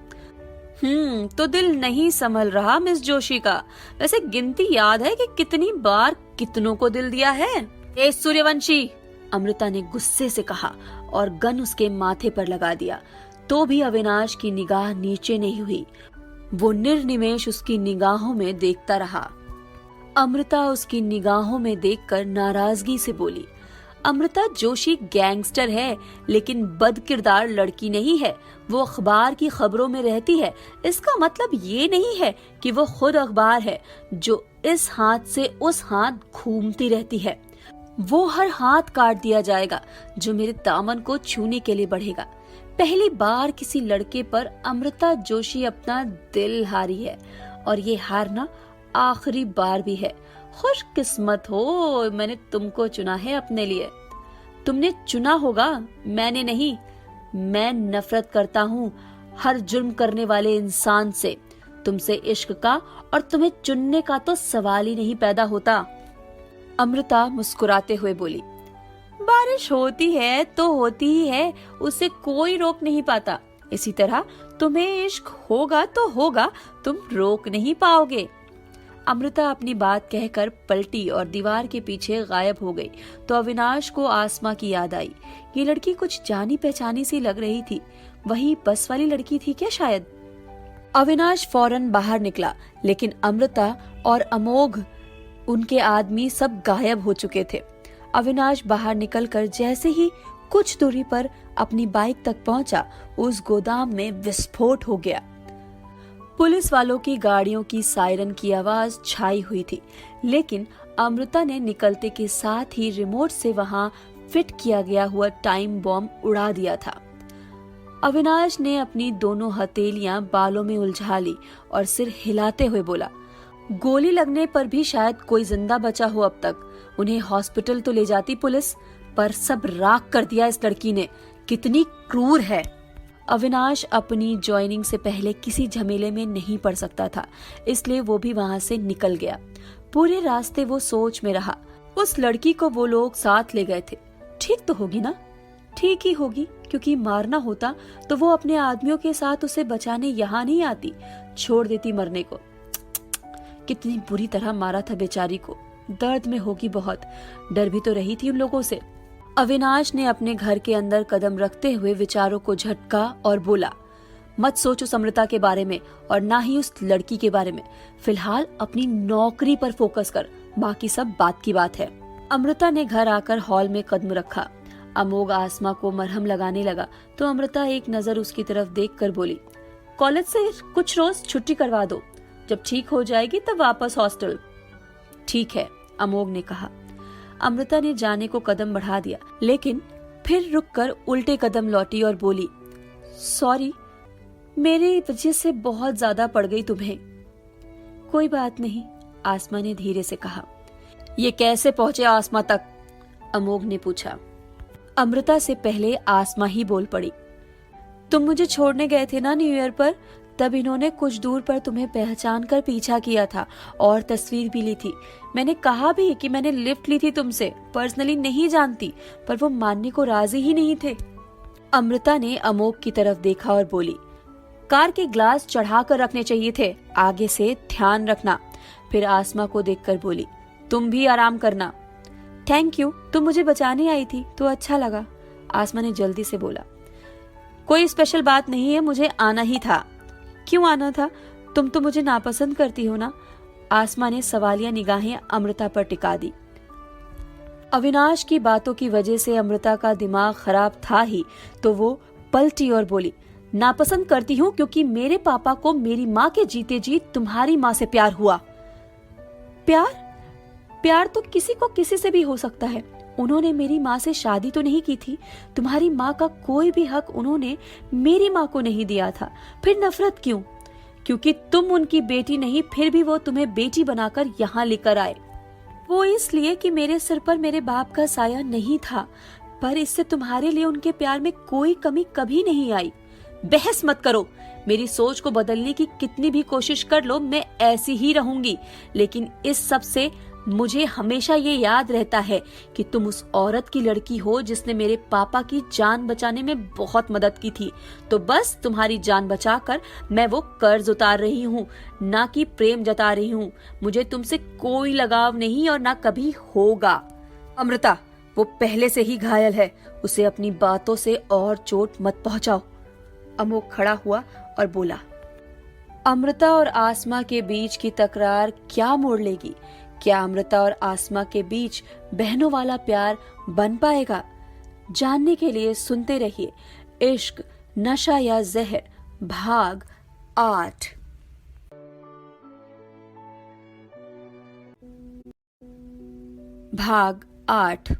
तो दिल नहीं संभल रहा मिस जोशी का। वैसे गिनती याद है कि कितनी बार कितनों को दिल दिया है? ए सूर्यवंशी, अमृता ने गुस्से से कहा और गन उसके माथे पर लगा दिया। तो भी अविनाश की निगाह नीचे नहीं हुई। वो निर्निमेष उसकी निगाहों में देखता रहा। अमृता उसकी निगाहों में देखकर नाराजगी से बोली, अमृता जोशी गैंगस्टर है, लेकिन बदकिरदार लड़की नहीं है। वो अखबार की खबरों में रहती है। इसका मतलब ये नहीं है कि वो खुद अखबार है जो इस हाथ से उस हाथ घूमती रहती है। वो हर हाथ काट दिया जाएगा जो मेरे दामन को छूने के लिए बढ़ेगा। पहली बार किसी लड़के पर अमृता जोशी अपना दिल हारी है और ये हारना आखिरी बार भी है। खुशकिस्मत हो, मैंने तुमको चुना है अपने लिए। तुमने चुना होगा, मैंने नहीं। मैं नफरत करता हूँ हर जुर्म करने वाले इंसान से। तुमसे इश्क का और तुम्हें चुनने का तो सवाल ही नहीं पैदा होता। अमृता मुस्कुराते हुए बोली, बारिश होती है तो होती ही है, उसे कोई रोक नहीं पाता। इसी तरह तुम्हें इश्क होगा तो होगा, तुम रोक नहीं पाओगे। अमृता अपनी बात कहकर पलटी और दीवार के पीछे गायब हो गई तो अविनाश को आसमा की याद आई। ये लड़की कुछ जानी पहचानी सी लग रही थी, वही बस वाली लड़की थी क्या शायद। अविनाश फौरन बाहर निकला, लेकिन अमृता और अमोघ उनके आदमी सब गायब हो चुके थे। अविनाश बाहर निकलकर जैसे ही कुछ दूरी पर अपनी बाइक तक पहुंचा, उस गोदाम में विस्फोट हो गया। पुलिस वालों की गाड़ियों की सायरन की आवाज छाई हुई थी, लेकिन अमृता ने निकलते के साथ ही रिमोट से वहां फिट किया गया हुआ टाइम बॉम्ब उड़ा दिया था। अविनाश ने अपनी दोनों हथेलियां बालों में उलझा ली और सिर हिलाते हुए बोला, गोली लगने पर भी शायद कोई जिंदा बचा हो अब तक। उन्हें हॉस्पिटल तो ले जाती पुलिस, पर सब राख कर दिया इस लड़की ने। कितनी क्रूर है। अविनाश अपनी ज्वाइनिंग से पहले किसी झमेले में नहीं पड़ सकता था, इसलिए वो भी वहां से निकल गया। पूरे रास्ते वो सोच में रहा। उस लड़की को वो लोग साथ ले गए थे, ठीक तो होगी ना? ठीक ही होगी, क्योंकि मारना होता तो वो अपने आदमियों के साथ उसे बचाने यहाँ नहीं आती, छोड़ देती मरने को। कितनी बुरी तरह मारा था बेचारी को, दर्द में होगी बहुत। डर भी तो रही थी उन लोगों से। अविनाश ने अपने घर के अंदर कदम रखते हुए विचारों को झटका और बोला, मत सोचो अमृता के बारे में और ना ही उस लड़की के बारे में। फिलहाल अपनी नौकरी पर फोकस कर, बाकी सब बात की बात है। अमृता ने घर आकर हॉल में कदम रखा। अमोघ आसमा को मरहम लगाने लगा तो अमृता एक नजर उसकी तरफ देखकर बोली, कॉलेज से कुछ रोज छुट्टी करवा दो, जब ठीक हो जाएगी तब वापस हॉस्टल। ठीक है, अमोघ ने कहा। अमृता ने जाने को कदम बढ़ा दिया, लेकिन फिर रुककर उल्टे कदम लौटी और बोली, सॉरी, मेरी वजह से बहुत ज्यादा पड़ गई तुम्हें। कोई बात नहीं, आसमा ने धीरे से कहा। ये कैसे पहुंचे आसमा तक? अमोघ ने पूछा। अमृता से पहले आसमा ही बोल पड़ी, तुम मुझे छोड़ने गए थे ना न्यू ईयर पर, तब इन्होंने कुछ दूर पर तुम्हें पहचान कर पीछा किया था और तस्वीर भी ली थी। मैंने कहा भी कि मैंने लिफ्ट ली थी तुमसे, पर्सनली नहीं जानती, पर वो मानने को राजी ही नहीं थे। अमृता ने अमोघ की तरफ देखा और बोली, कार के ग्लास चढ़ा कर रखने चाहिए थे, आगे से ध्यान रखना। फिर आसमा को देखकर बोली, तुम भी आराम करना। थैंक यू, तुम मुझे बचाने आई थी तो अच्छा लगा, आसमा ने जल्दी से बोला। कोई स्पेशल बात नहीं है, मुझे आना ही था। क्यों आना था? तुम तो मुझे नापसंद करती हो ना? आसमा ने सवालिया निगाहें अमृता पर टिका दी। अविनाश की बातों की वजह से अमृता का दिमाग खराब था ही, तो वो पलटी और बोली, नापसंद करती हूँ क्योंकि मेरे पापा को मेरी माँ के जीते जी तुम्हारी माँ से प्यार हुआ। प्यार? प्यार तो किसी को किसी से भी हो सकता है। उन्होंने मेरी माँ से शादी तो नहीं की थी, तुम्हारी माँ का कोई भी हक उन्होंने मेरी माँ को नहीं दिया था। फिर नफरत क्यों? क्योंकि तुम उनकी बेटी नहीं, फिर भी वो तुम्हें बेटी बनाकर यहाँ लेकर आए। वो इसलिए कि मेरे सिर पर मेरे बाप का साया नहीं था, पर इससे तुम्हारे लिए उनके प्यार में कोई कमी कभी नहीं आई। बहस मत करो, मेरी सोच को बदलने की कितनी भी कोशिश कर लो, मैं ऐसी ही रहूंगी। लेकिन इस सब से मुझे हमेशा ये याद रहता है कि तुम उस औरत की लड़की हो जिसने मेरे पापा की जान बचाने में बहुत मदद की थी। तो बस तुम्हारी जान बचाकर मैं वो कर्ज उतार रही हूँ, ना कि प्रेम जता रही हूँ। मुझे तुमसे कोई लगाव नहीं और ना कभी होगा। अमृता, वो पहले से ही घायल है, उसे अपनी बातों से और चोट मत पहुंचाओ। अमोघ खड़ा हुआ और बोला। अमृता और आसमा के बीच की तकरार क्या मोड़ लेगी? क्या अमृता और आसमा के बीच बहनों वाला प्यार बन पाएगा? जानने के लिए सुनते रहिए इश्क, नशा या जहर, भाग 8। भाग 8।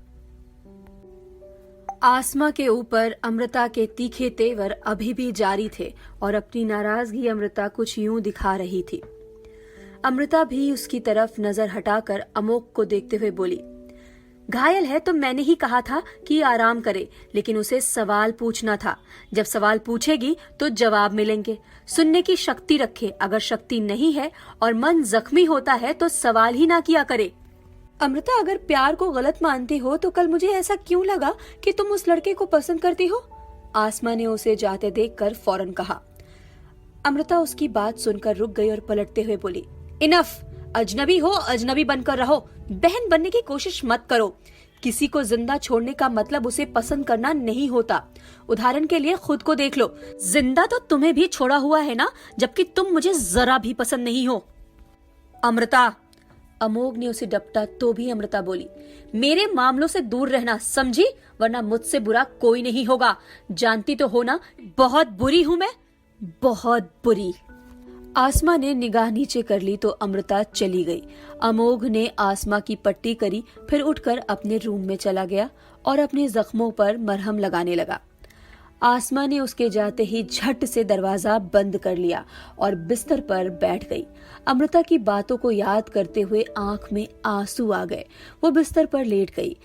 आसमा के ऊपर अमृता के तीखे तेवर अभी भी जारी थे और अपनी नाराजगी अमृता कुछ यूं दिखा रही थी। अमृता भी उसकी तरफ नजर हटाकर अमोघ को देखते हुए बोली, घायल है तो मैंने ही कहा था कि आराम करे, लेकिन उसे सवाल पूछना था। जब सवाल पूछेगी तो जवाब मिलेंगे। सुनने की शक्ति रखे, अगर शक्ति नहीं है और मन जख्मी होता है तो सवाल ही ना किया करे। अमृता, अगर प्यार को गलत मानती हो तो कल मुझे ऐसा क्यों लगा कि तुम उस लड़के को पसंद करती हो? आसमा ने उसे जाते देखकर फौरन कहा। अमृता उसकी बात सुनकर रुक गई और पलटते हुए बोली, इनफ, अजनबी हो अजनबी बनकर रहो, बहन बनने की कोशिश मत करो। किसी को जिंदा छोड़ने का मतलब उसे पसंद करना नहीं होता। उदाहरण के लिए खुद को देख लो, जिंदा तो तुम्हें भी छोड़ा हुआ है ना, जबकि तुम मुझे जरा भी पसंद नहीं हो। अमृता, अमोघ ने उसे डपटा तो भी अमृता बोली, मेरे मामलों से दूर रहना, समझी? वरना मुझसे बुरा कोई नहीं होगा। जानती तो हो ना, बहुत बुरी हूं मैं, बहुत बुरी। आसमा ने निगाह नीचे कर ली तो अमृता चली गई। अमोघ ने आसमा की पट्टी करी, फिर उठकर अपने रूम में चला गया और अपने जख्मों पर मरहम लगाने लगा। आसमा ने उसके जाते ही झट से दरवाजा बंद कर लिया और बिस्तर पर बैठ गई। अमृता की बातों को याद करते हुए आंख में आंसू आ गए। वो बिस्तर पर लेट गई।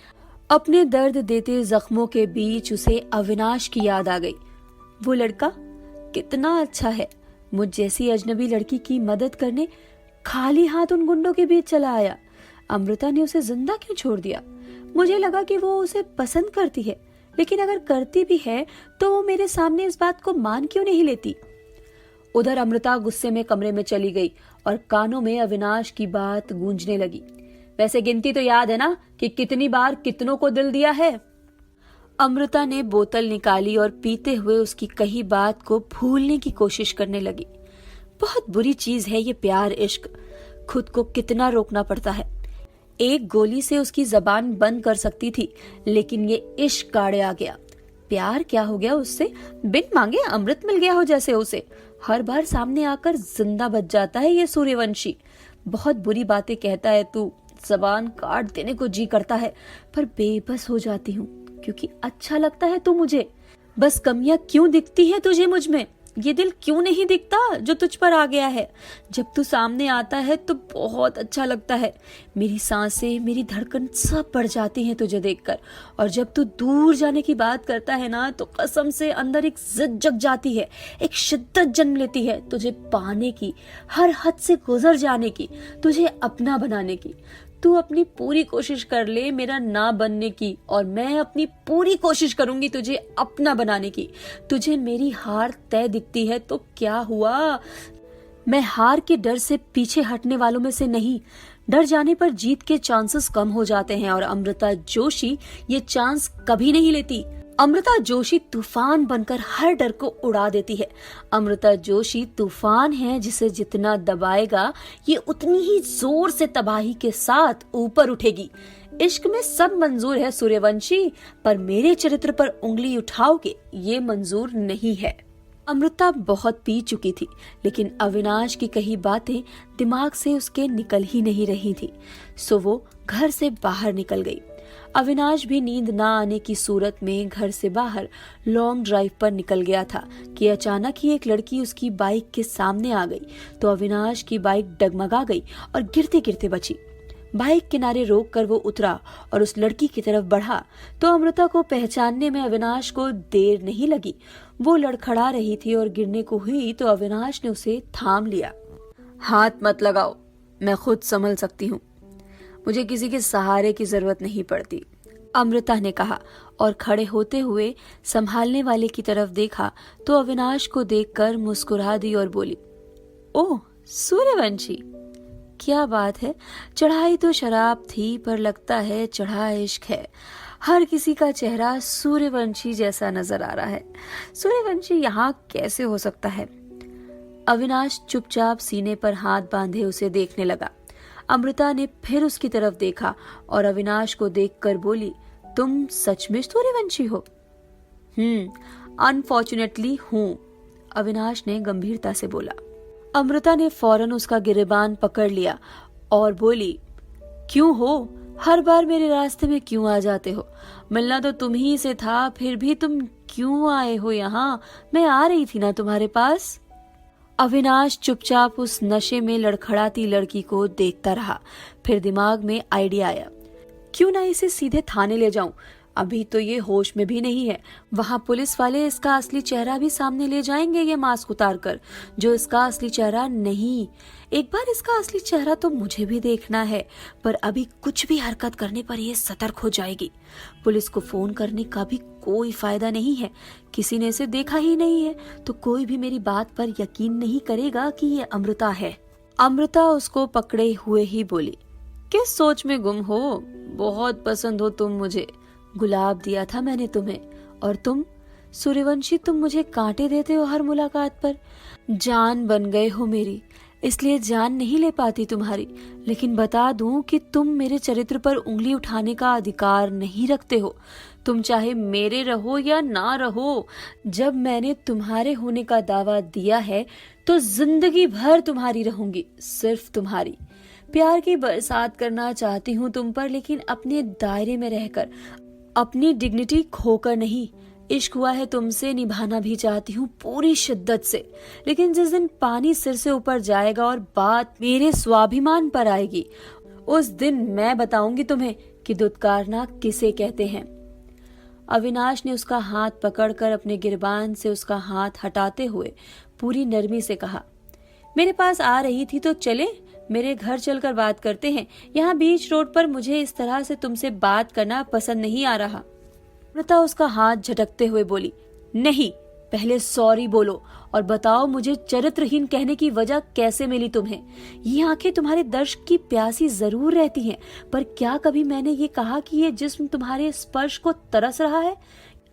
अपने दर्द देते जख्मों के बीच उसे अविनाश की याद आ गई। वो लड़का कितना अच्छा है, मुझ जैसी अजनबी लड़की की मदद करने खाली हाथ उन गुंडों के बीच चला आया। अमृता ने उसे जिंदा क्यों छोड़ दिया? मुझे लगा कि वो उसे पसंद करती है, लेकिन अगर करती भी है तो वो मेरे सामने इस बात को मान क्यों नहीं लेती? उधर अमृता गुस्से में कमरे में चली गई और कानों में अविनाश की बात गूंजने लगी। वैसे गिनती तो याद है ना कि कितनी बार कितनों को दिल दिया है? अमृता ने बोतल निकाली और पीते हुए उसकी कही बात को भूलने की कोशिश करने लगी। बहुत बुरी चीज है ये प्यार इश्क, खुद को कितना रोकना पड़ता है। एक गोली से उसकी जबान बंद कर सकती थी, लेकिन ये इश्क काढ़े आ गया। प्यार क्या हो गया उससे? बिन मांगे अमृत मिल गया हो जैसे उसे। हर बार सामने आकर जिंदा बच जाता है ये सूर्यवंशी। बहुत बुरी बातें कहता है तू, जबान काट देने को जी करता है, पर बेबस हो जाती हूँ क्योंकि अच्छा लगता है तू मुझे। बस कमियां क्यों दिखती है तुझे मुझ में? ये दिल क्यों नहीं दिखता जो तुझ पर आ गया है? जब तू सामने आता है तो बहुत अच्छा लगता है। मेरी सांसें, मेरी धड़कन सब बढ़ जाती हैं तुझे देखकर। और जब तू दूर जाने की बात करता है ना, तो कसम से अंदर एक जिद जग जाती है, एक शिद्दत जन्म लेती है तुझे पाने की, हर हद से गुजर जाने की, तुझे अपना बनाने की। तू अपनी पूरी कोशिश कर ले मेरा ना बनने की, और मैं अपनी पूरी कोशिश करूंगी तुझे अपना बनाने की। तुझे मेरी हार तय दिखती है तो क्या हुआ? मैं हार के डर से पीछे हटने वालों में से नहीं। डर जाने पर जीत के चांसेस कम हो जाते हैं और अमृता जोशी ये चांस कभी नहीं लेती। अमृता जोशी तूफान बनकर हर डर को उड़ा देती है। अमृता जोशी तूफान है जिसे जितना दबाएगा ये उतनी ही जोर से तबाही के साथ ऊपर उठेगी। इश्क में सब मंजूर है सूर्यवंशी, पर मेरे चरित्र पर उंगली उठाओगे ये मंजूर नहीं है। अमृता बहुत पी चुकी थी, लेकिन अविनाश की कही बातें दिमाग से उसके निकल ही नहीं रही थी, सो वो घर से बाहर निकल गई। अविनाश भी नींद ना आने की सूरत में घर से बाहर लॉन्ग ड्राइव पर निकल गया था कि अचानक ही एक लड़की उसकी बाइक के सामने आ गई तो अविनाश की बाइक डगमगा गई और गिरते गिरते बची। बाइक किनारे रोक कर वो उतरा और उस लड़की की तरफ बढ़ा तो अमृता को पहचानने में अविनाश को देर नहीं लगी। वो लड़खड़ा रही थी और गिरने को हुई तो अविनाश ने उसे थाम लिया। हाथ मत लगाओ, मैं खुद संभल सकती हूँ, मुझे किसी के सहारे की जरूरत नहीं पड़ती, अमृता ने कहा और खड़े होते हुए संभालने वाले की तरफ देखा तो अविनाश को देखकर मुस्कुरा दी और बोली, ओह सूर्यवंशी, क्या बात है, चढ़ाई तो शराब थी पर लगता है चढ़ा इश्क है। हर किसी का चेहरा सूर्यवंशी जैसा नजर आ रहा है। सूर्यवंशी यहाँ कैसे हो सकता है? अविनाश चुपचाप सीने पर हाथ बांधे उसे देखने लगा। अमृता ने फिर उसकी तरफ देखा और अविनाश को देखकर बोली, तुम सचमुच सूर्यवंशी हो? अनफॉर्चुनेटली हूँ, अविनाश ने गंभीरता से बोला। अमृता ने फौरन उसका गिरेबान पकड़ लिया और बोली, क्यों हो? हर बार मेरे रास्ते में क्यों आ जाते हो? मिलना तो तुम ही से था, फिर भी तुम क्यों आए हो यहाँ? मैं आ रही थी ना तुम्हारे पास। अविनाश चुपचाप उस नशे में लड़खड़ाती लड़की को देखता रहा। फिर दिमाग में आइडिया आया, क्यों ना इसे सीधे थाने ले जाऊं? अभी तो ये होश में भी नहीं है। वहां पुलिस वाले इसका असली चेहरा भी सामने ले जाएंगे, ये मास्क उतार कर, जो इसका असली चेहरा नहीं। एक बार इसका असली चेहरा तो मुझे भी देखना है, पर अभी कुछ भी हरकत करने पर ये सतर्क हो जाएगी। पुलिस को फोन करने का भी कोई फायदा नहीं है, किसी ने इसे देखा ही नहीं है, तो कोई भी मेरी बात पर यकीन नहीं करेगा कि ये अमृता है। अमृता उसको पकड़े हुए ही बोली, किस सोच में गुम हो? बहुत पसंद हो तुम मुझे, गुलाब दिया था मैंने तुम्हें, और तुम सूर्यवंशी, तुम मुझे कांटे देते हो हर मुलाकात पर। जान बन गए हो मेरी, इसलिए जान नहीं ले पाती तुम्हारी, लेकिन बता दूं कि तुम मेरे चरित्र पर उंगली उठाने का अधिकार नहीं रखते हो। तुम चाहे मेरे रहो या ना रहो, जब मैंने तुम्हारे होने का दावा दिया है तो जिंदगी भर तुम्हारी रहूंगी, सिर्फ तुम्हारी। प्यार की बरसात करना चाहती हूँ तुम पर, लेकिन अपने दायरे में रहकर, अपनी डिग्निटी खोकर नहीं। इश्क हुआ है तुमसे, निभाना भी चाहती हूँ पूरी शिद्दत से, लेकिन जिस दिन पानी सिर से ऊपर जाएगा और बात मेरे स्वाभिमान पर आएगी, उस दिन मैं बताऊंगी तुम्हें कि दुत्कारना किसे कहते हैं। अविनाश ने उसका हाथ पकड़कर अपने गिरबान से उसका हाथ हटाते हुए पूरी नरमी से कहा, मेरे पास आ रही थी तो चले, मेरे घर चलकर बात करते हैं। यहाँ बीच रोड पर मुझे इस तरह से तुमसे बात करना पसंद नहीं आ रहा। अमृता उसका हाथ झटकते हुए बोली, नहीं, पहले सॉरी बोलो और बताओ मुझे चरित्रहीन कहने की वजह कैसे मिली तुम्हें। ये आंखें तुम्हारे दर्श की प्यासी जरूर रहती हैं, पर क्या कभी मैंने ये कहा कि ये जिस्म तुम्हारे स्पर्श को तरस रहा है?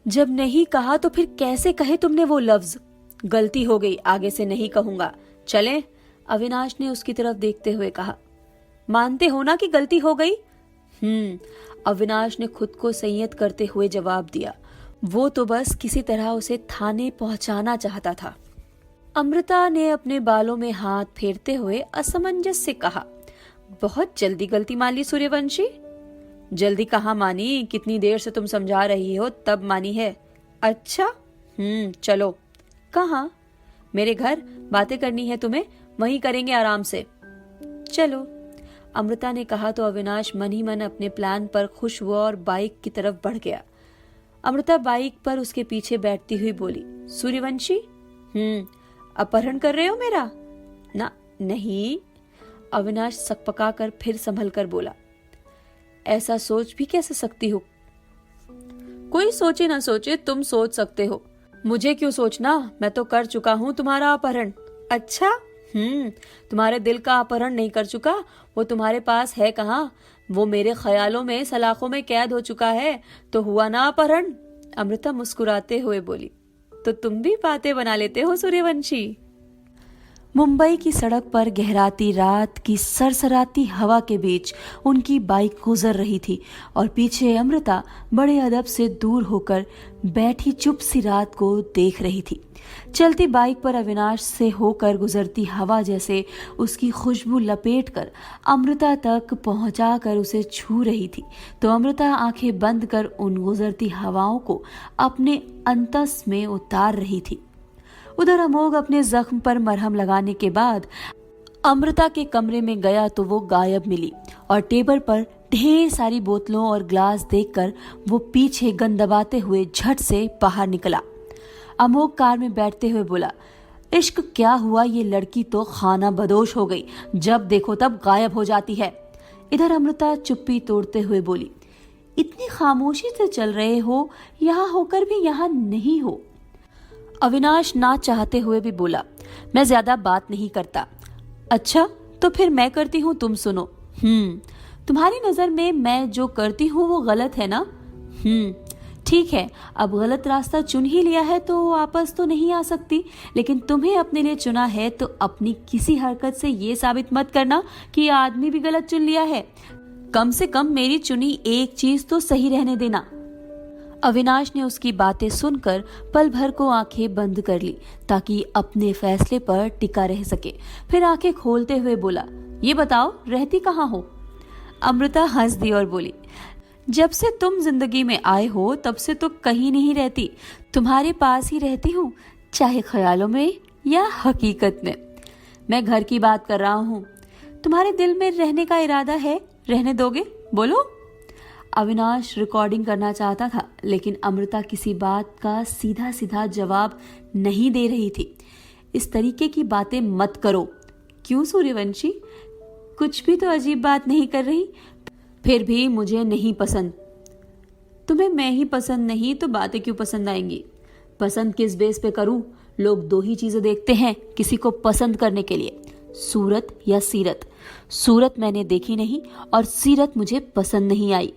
जब नहीं कहा तो फिर कैसे कहे तुमने वो लफ्ज? गलती हो गई, आगे से नहीं कहूंगा। चलें? अविनाश ने उसकी तरफ देखते हुए कहा। मानते हो ना कि गलती हो गई? अविनाश ने खुद को संयत करते हुए जवाब दिया। वो तो बस किसी तरह उसे थाने पहुंचाना चाहता था। अमृता ने अपने बालों में हाथ फेरते हुए असमंजस से कहा, बहुत जल्दी गलती मान ली सूर्यवंशी। जल्दी कहाँ मानी, कितनी देर से तुम समझा रही हो तब मानी है। अच्छा, चलो। कहाँ? मेरे घर, बातें करनी है तुम्हें, वहीं करेंगे आराम से। चलो, अमृता ने कहा तो अविनाश मन ही मन अपने प्लान पर खुश हुआ और बाइक की तरफ बढ़ गया। अमृता बाइक पर उसके पीछे बैठती हुई बोली, सूर्यवंशी, अपहरण कर रहे हो मेरा? ना, नहीं। अविनाश सकपका कर फिर संभल कर बोला, ऐसा सोच भी कैसे सकती हो? कोई सोचे ना सोचे, तुम सोच सकते हो। मुझे क्यों सोचना, मैं तो कर चुका हूँ तुम्हारा अपहरण। अच्छा, तुम्हारे दिल का अपहरण नहीं कर चुका, वो तुम्हारे पास है कहाँ? वो मेरे ख्यालों में, सलाखों में कैद हो चुका है, तो हुआ ना अपहरण। अमृता मुस्कुराते हुए बोली, तो तुम भी बातें बना लेते हो सूर्यवंशी। मुंबई की सड़क पर गहराती रात की सरसराती हवा के बीच उनकी बाइक गुजर रही थी और पीछे अमृता बड़े अदब से दूर होकर बैठी चुप सी रात को देख रही थी। चलती बाइक पर अविनाश से होकर गुजरती हवा जैसे उसकी खुशबू लपेटकर अमृता तक पहुंचाकर उसे छू रही थी, तो अमृता आंखें बंद कर उन गुजरती हवाओं को अपने अंतस में उतार रही थी। उधर अमोघ अपने जख्म पर मरहम लगाने के बाद अमृता के कमरे में गया तो वो गायब मिली और टेबल पर ढेर सारी बोतलों और ग्लास देखकर वो पीछे गन दबाते हुए झट से बाहर निकला। अमोघ कार में बैठते हुए बोला, इश्क क्या हुआ, ये लड़की तो खाना बदोश हो गई, जब देखो तब गायब हो जाती है। इधर अमृता चुप्पी तोड़ते हुए बोली, इतनी खामोशी से चल रहे हो, यहाँ होकर भी यहाँ नहीं हो। अविनाश ना चाहते हुए भी बोला, मैं ज्यादा बात नहीं करता। अच्छा, तो फिर मैं करती हूँ, तुम सुनो। तुम्हारी नजर में मैं जो करती हूँ वो गलत है ना? ठीक है, अब गलत रास्ता चुन ही लिया है तो वापस तो नहीं आ सकती, लेकिन तुम्हें अपने लिए चुना है तो अपनी किसी हरकत से ये साबित मत करना कि ये आदमी भी गलत चुन लिया है। कम से कम मेरी चुनी एक चीज तो सही रहने देना। अविनाश ने उसकी बातें सुनकर पल भर को आंखें बंद कर ली ताकि अपने फैसले पर टिका रह सके। फिर आंखें खोलते हुए बोला, ये बताओ रहती कहाँ हो? अमृता हंस दी और बोली, जब से तुम जिंदगी में आए हो तब से तो कहीं नहीं रहती, तुम्हारे पास ही रहती हूँ, चाहे ख्यालों में या हकीकत में। मैं घर की बात कर रहा हूँ। तुम्हारे दिल में रहने का इरादा है, रहने दोगे? बोलो। अविनाश रिकॉर्डिंग करना चाहता था, लेकिन अमृता किसी बात का सीधा सीधा जवाब नहीं दे रही थी। इस तरीके की बातें मत करो। क्यों सूर्यवंशी? कुछ भी तो अजीब बात नहीं कर रही। फिर भी मुझे नहीं पसंद। तुम्हें मैं ही पसंद नहीं तो बातें क्यों पसंद आएंगी? पसंद किस बेस पे करूं? लोग दो ही चीजें देखते हैं किसी को पसंद करने के लिए, सूरत या सीरत। सूरत मैंने देखी नहीं और सीरत मुझे पसंद नहीं आई।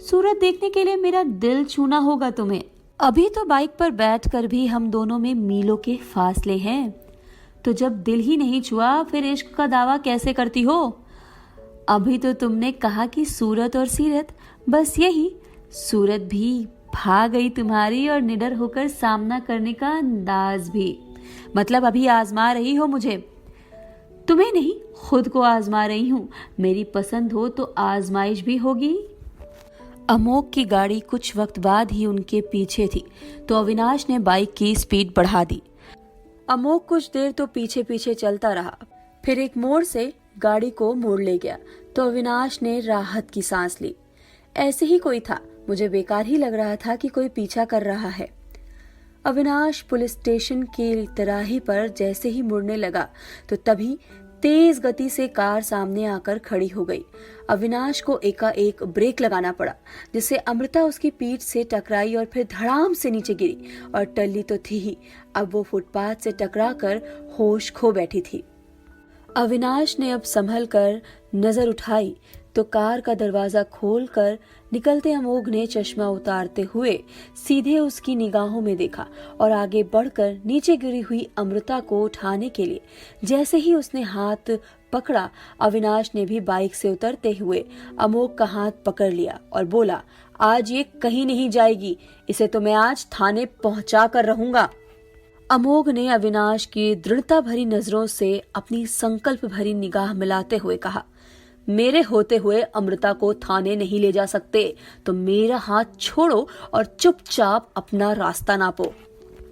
सूरत देखने के लिए मेरा दिल छूना होगा तुम्हें। अभी तो बाइक पर बैठकर भी हम दोनों में मीलों के फासले हैं। तो जब दिल ही नहीं छुआ फिर इश्क का दावा कैसे करती हो? अभी तो तुमने कहा कि सूरत और सीरत, बस यही। सूरत भी भाग गई तुम्हारी और निडर होकर सामना करने का अंदाज भी। मतलब अभी आजमा रही हो मुझे? तुम्हें नहीं, खुद को आजमा रही हूँ। मेरी पसंद हो तो आजमाइश भी होगी। अमोक की गाड़ी कुछ वक्त बाद ही उनके पीछे थी तो अविनाश ने बाइक की स्पीड बढ़ा दी। अमोक कुछ देर तो पीछे पीछे चलता रहा, फिर एक मोड़ से गाड़ी को मोड़ ले गया तो अविनाश ने राहत की सांस ली। ऐसे ही कोई था, मुझे बेकार ही लग रहा था कि कोई पीछा कर रहा है। अविनाश पुलिस स्टेशन की तिराही पर जैसे ही मुड़ने लगा तो तभी तेज गति से कार सामने आकर खड़ी हो गई। अविनाश को एकाएक ब्रेक लगाना पड़ा, जिससे अमृता उसकी पीठ से टकराई और फिर धड़ाम से नीचे गिरी और टल्ली तो थी ही, अब वो फुटपाथ से टकराकर होश खो बैठी थी। अविनाश ने अब संभल कर नजर उठाई तो कार का दरवाजा खोलकर निकलते अमोघ ने चश्मा उतारते हुए सीधे उसकी निगाहों में देखा और आगे बढ़कर नीचे गिरी हुई अमृता को उठाने के लिए जैसे ही उसने हाथ पकड़ा, अविनाश ने भी बाइक से उतरते हुए अमोघ का हाथ पकड़ लिया और बोला, आज ये कहीं नहीं जाएगी, इसे तो मैं आज थाने पहुंचा कर रहूंगा। अमोघ ने अविनाश की दृढ़ता भरी नजरों से अपनी संकल्प भरी निगाह मिलाते हुए कहा, मेरे होते हुए अमृता को थाने नहीं ले जा सकते तो मेरा हाथ छोड़ो और चुपचाप अपना रास्ता नापो।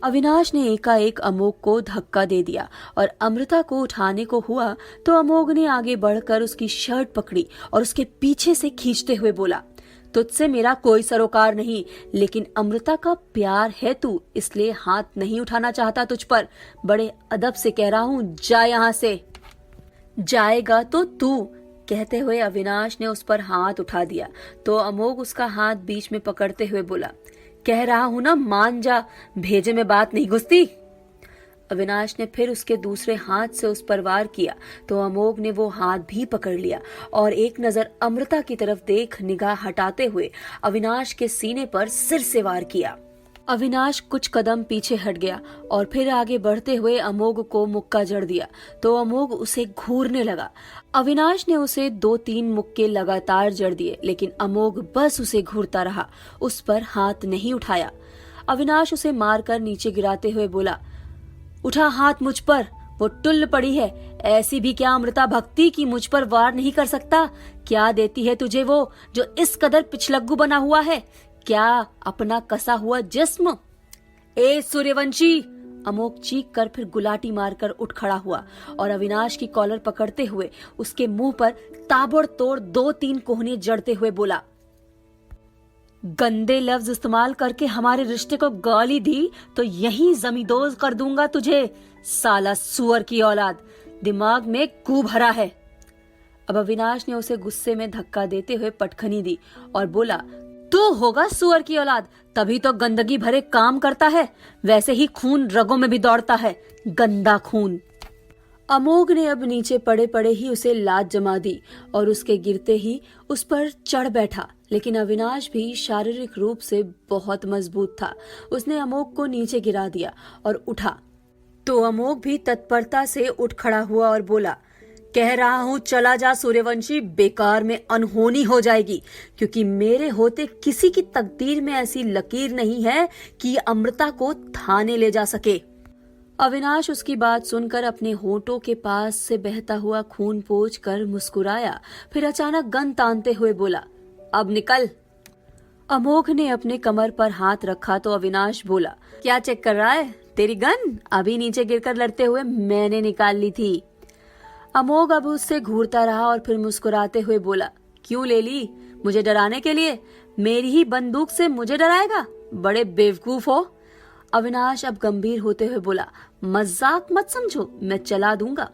अविनाश ने एकाएक अमोघ को धक्का दे दिया और अमृता को उठाने को हुआ तो अमोघ ने आगे बढ़कर उसकी शर्ट पकड़ी और उसके पीछे से खींचते हुए बोला, तुझसे मेरा कोई सरोकार नहीं, लेकिन अमृता का प्यार है तू, इसलिए हाथ नहीं उठाना चाहता तुझ पर। बड़े अदब से कह रहा हूँ, जा यहाँ से। जाएगा तो तू, कहते हुए अविनाश ने उस पर हाथ उठा दिया तो अमोघ उसका हाथ बीच में पकड़ते हुए बोला, कह रहा हूं ना, मान जा, भेजे में बात नहीं घुसती। अविनाश ने फिर उसके दूसरे हाथ से उस पर वार किया तो अमोघ ने वो हाथ भी पकड़ लिया और एक नजर अमृता की तरफ देख निगाह हटाते हुए अविनाश के सीने पर सिर से वार किया। अविनाश कुछ कदम पीछे हट गया और फिर आगे बढ़ते हुए अमोघ को मुक्का जड़ दिया तो अमोघ उसे घूरने लगा। अविनाश ने उसे 2-3 मुक्के लगातार जड़ दिए, लेकिन अमोघ बस उसे घूरता रहा, उस पर हाथ नहीं उठाया। अविनाश उसे मारकर नीचे गिराते हुए बोला, उठा हाथ मुझ पर, वो टुल्ल पड़ी है। ऐसी भी क्या अमृता भक्ति की मुझ पर वार नहीं कर सकता? क्या देती है तुझे वो जो इस कदर पिछलग्गू बना हुआ है? क्या अपना कसा हुआ जिस्म? ए सूर्यवंशी! अमोघ चीख कर फिर गुलाटी मारकर उठ खड़ा हुआ और अविनाश की कॉलर पकड़ते हुए उसके मुंह पर ताबड़तोड़ 2-3 कोहने जड़ते हुए बोला, गंदे लफ्ज इस्तेमाल करके हमारे रिश्ते को गाली दी तो यहीं जमींदोज कर दूंगा तुझे, साला सुअर की औलाद, दिमाग में गू भरा है। अब अविनाश ने उसे गुस्से में धक्का देते हुए पटखनी दी और बोला, तू होगा सुअर की औलाद, तभी तो गंदगी भरे काम करता है, वैसे ही खून रगों में भी दौड़ता है, गंदा खून। अमोघ ने अब नीचे पड़े पड़े ही उसे लात जमा दी और उसके गिरते ही उस पर चढ़ बैठा, लेकिन अविनाश भी शारीरिक रूप से बहुत मजबूत था। उसने अमोघ को नीचे गिरा दिया और उठा तो अमोघ भी तत्परता से उठ खड़ा हुआ और बोला, कह रहा हूं चला जा सूर्यवंशी, बेकार में अनहोनी हो जाएगी, क्योंकि मेरे होते किसी की तकदीर में ऐसी लकीर नहीं है कि अमृता को थाने ले जा सके। अविनाश उसकी बात सुनकर अपने होठों के पास से बहता हुआ खून पोंछकर मुस्कुराया, फिर अचानक गन तानते हुए बोला, अब निकल। अमोघ ने अपने कमर पर हाथ रखा तो अविनाश बोला, क्या चेक कर रहा है? तेरी गन अभी नीचे गिरकर लड़ते हुए मैंने निकाल ली थी। अमोघ अब उससे घूरता रहा और फिर मुस्कुराते हुए बोला, क्यों ले ली? मुझे डराने के लिए? मेरी ही बंदूक से मुझे डराएगा? बड़े बेवकूफ हो। अविनाश अब गंभीर होते हुए बोला, मजाक मत समझो, मैं चला दूंगा।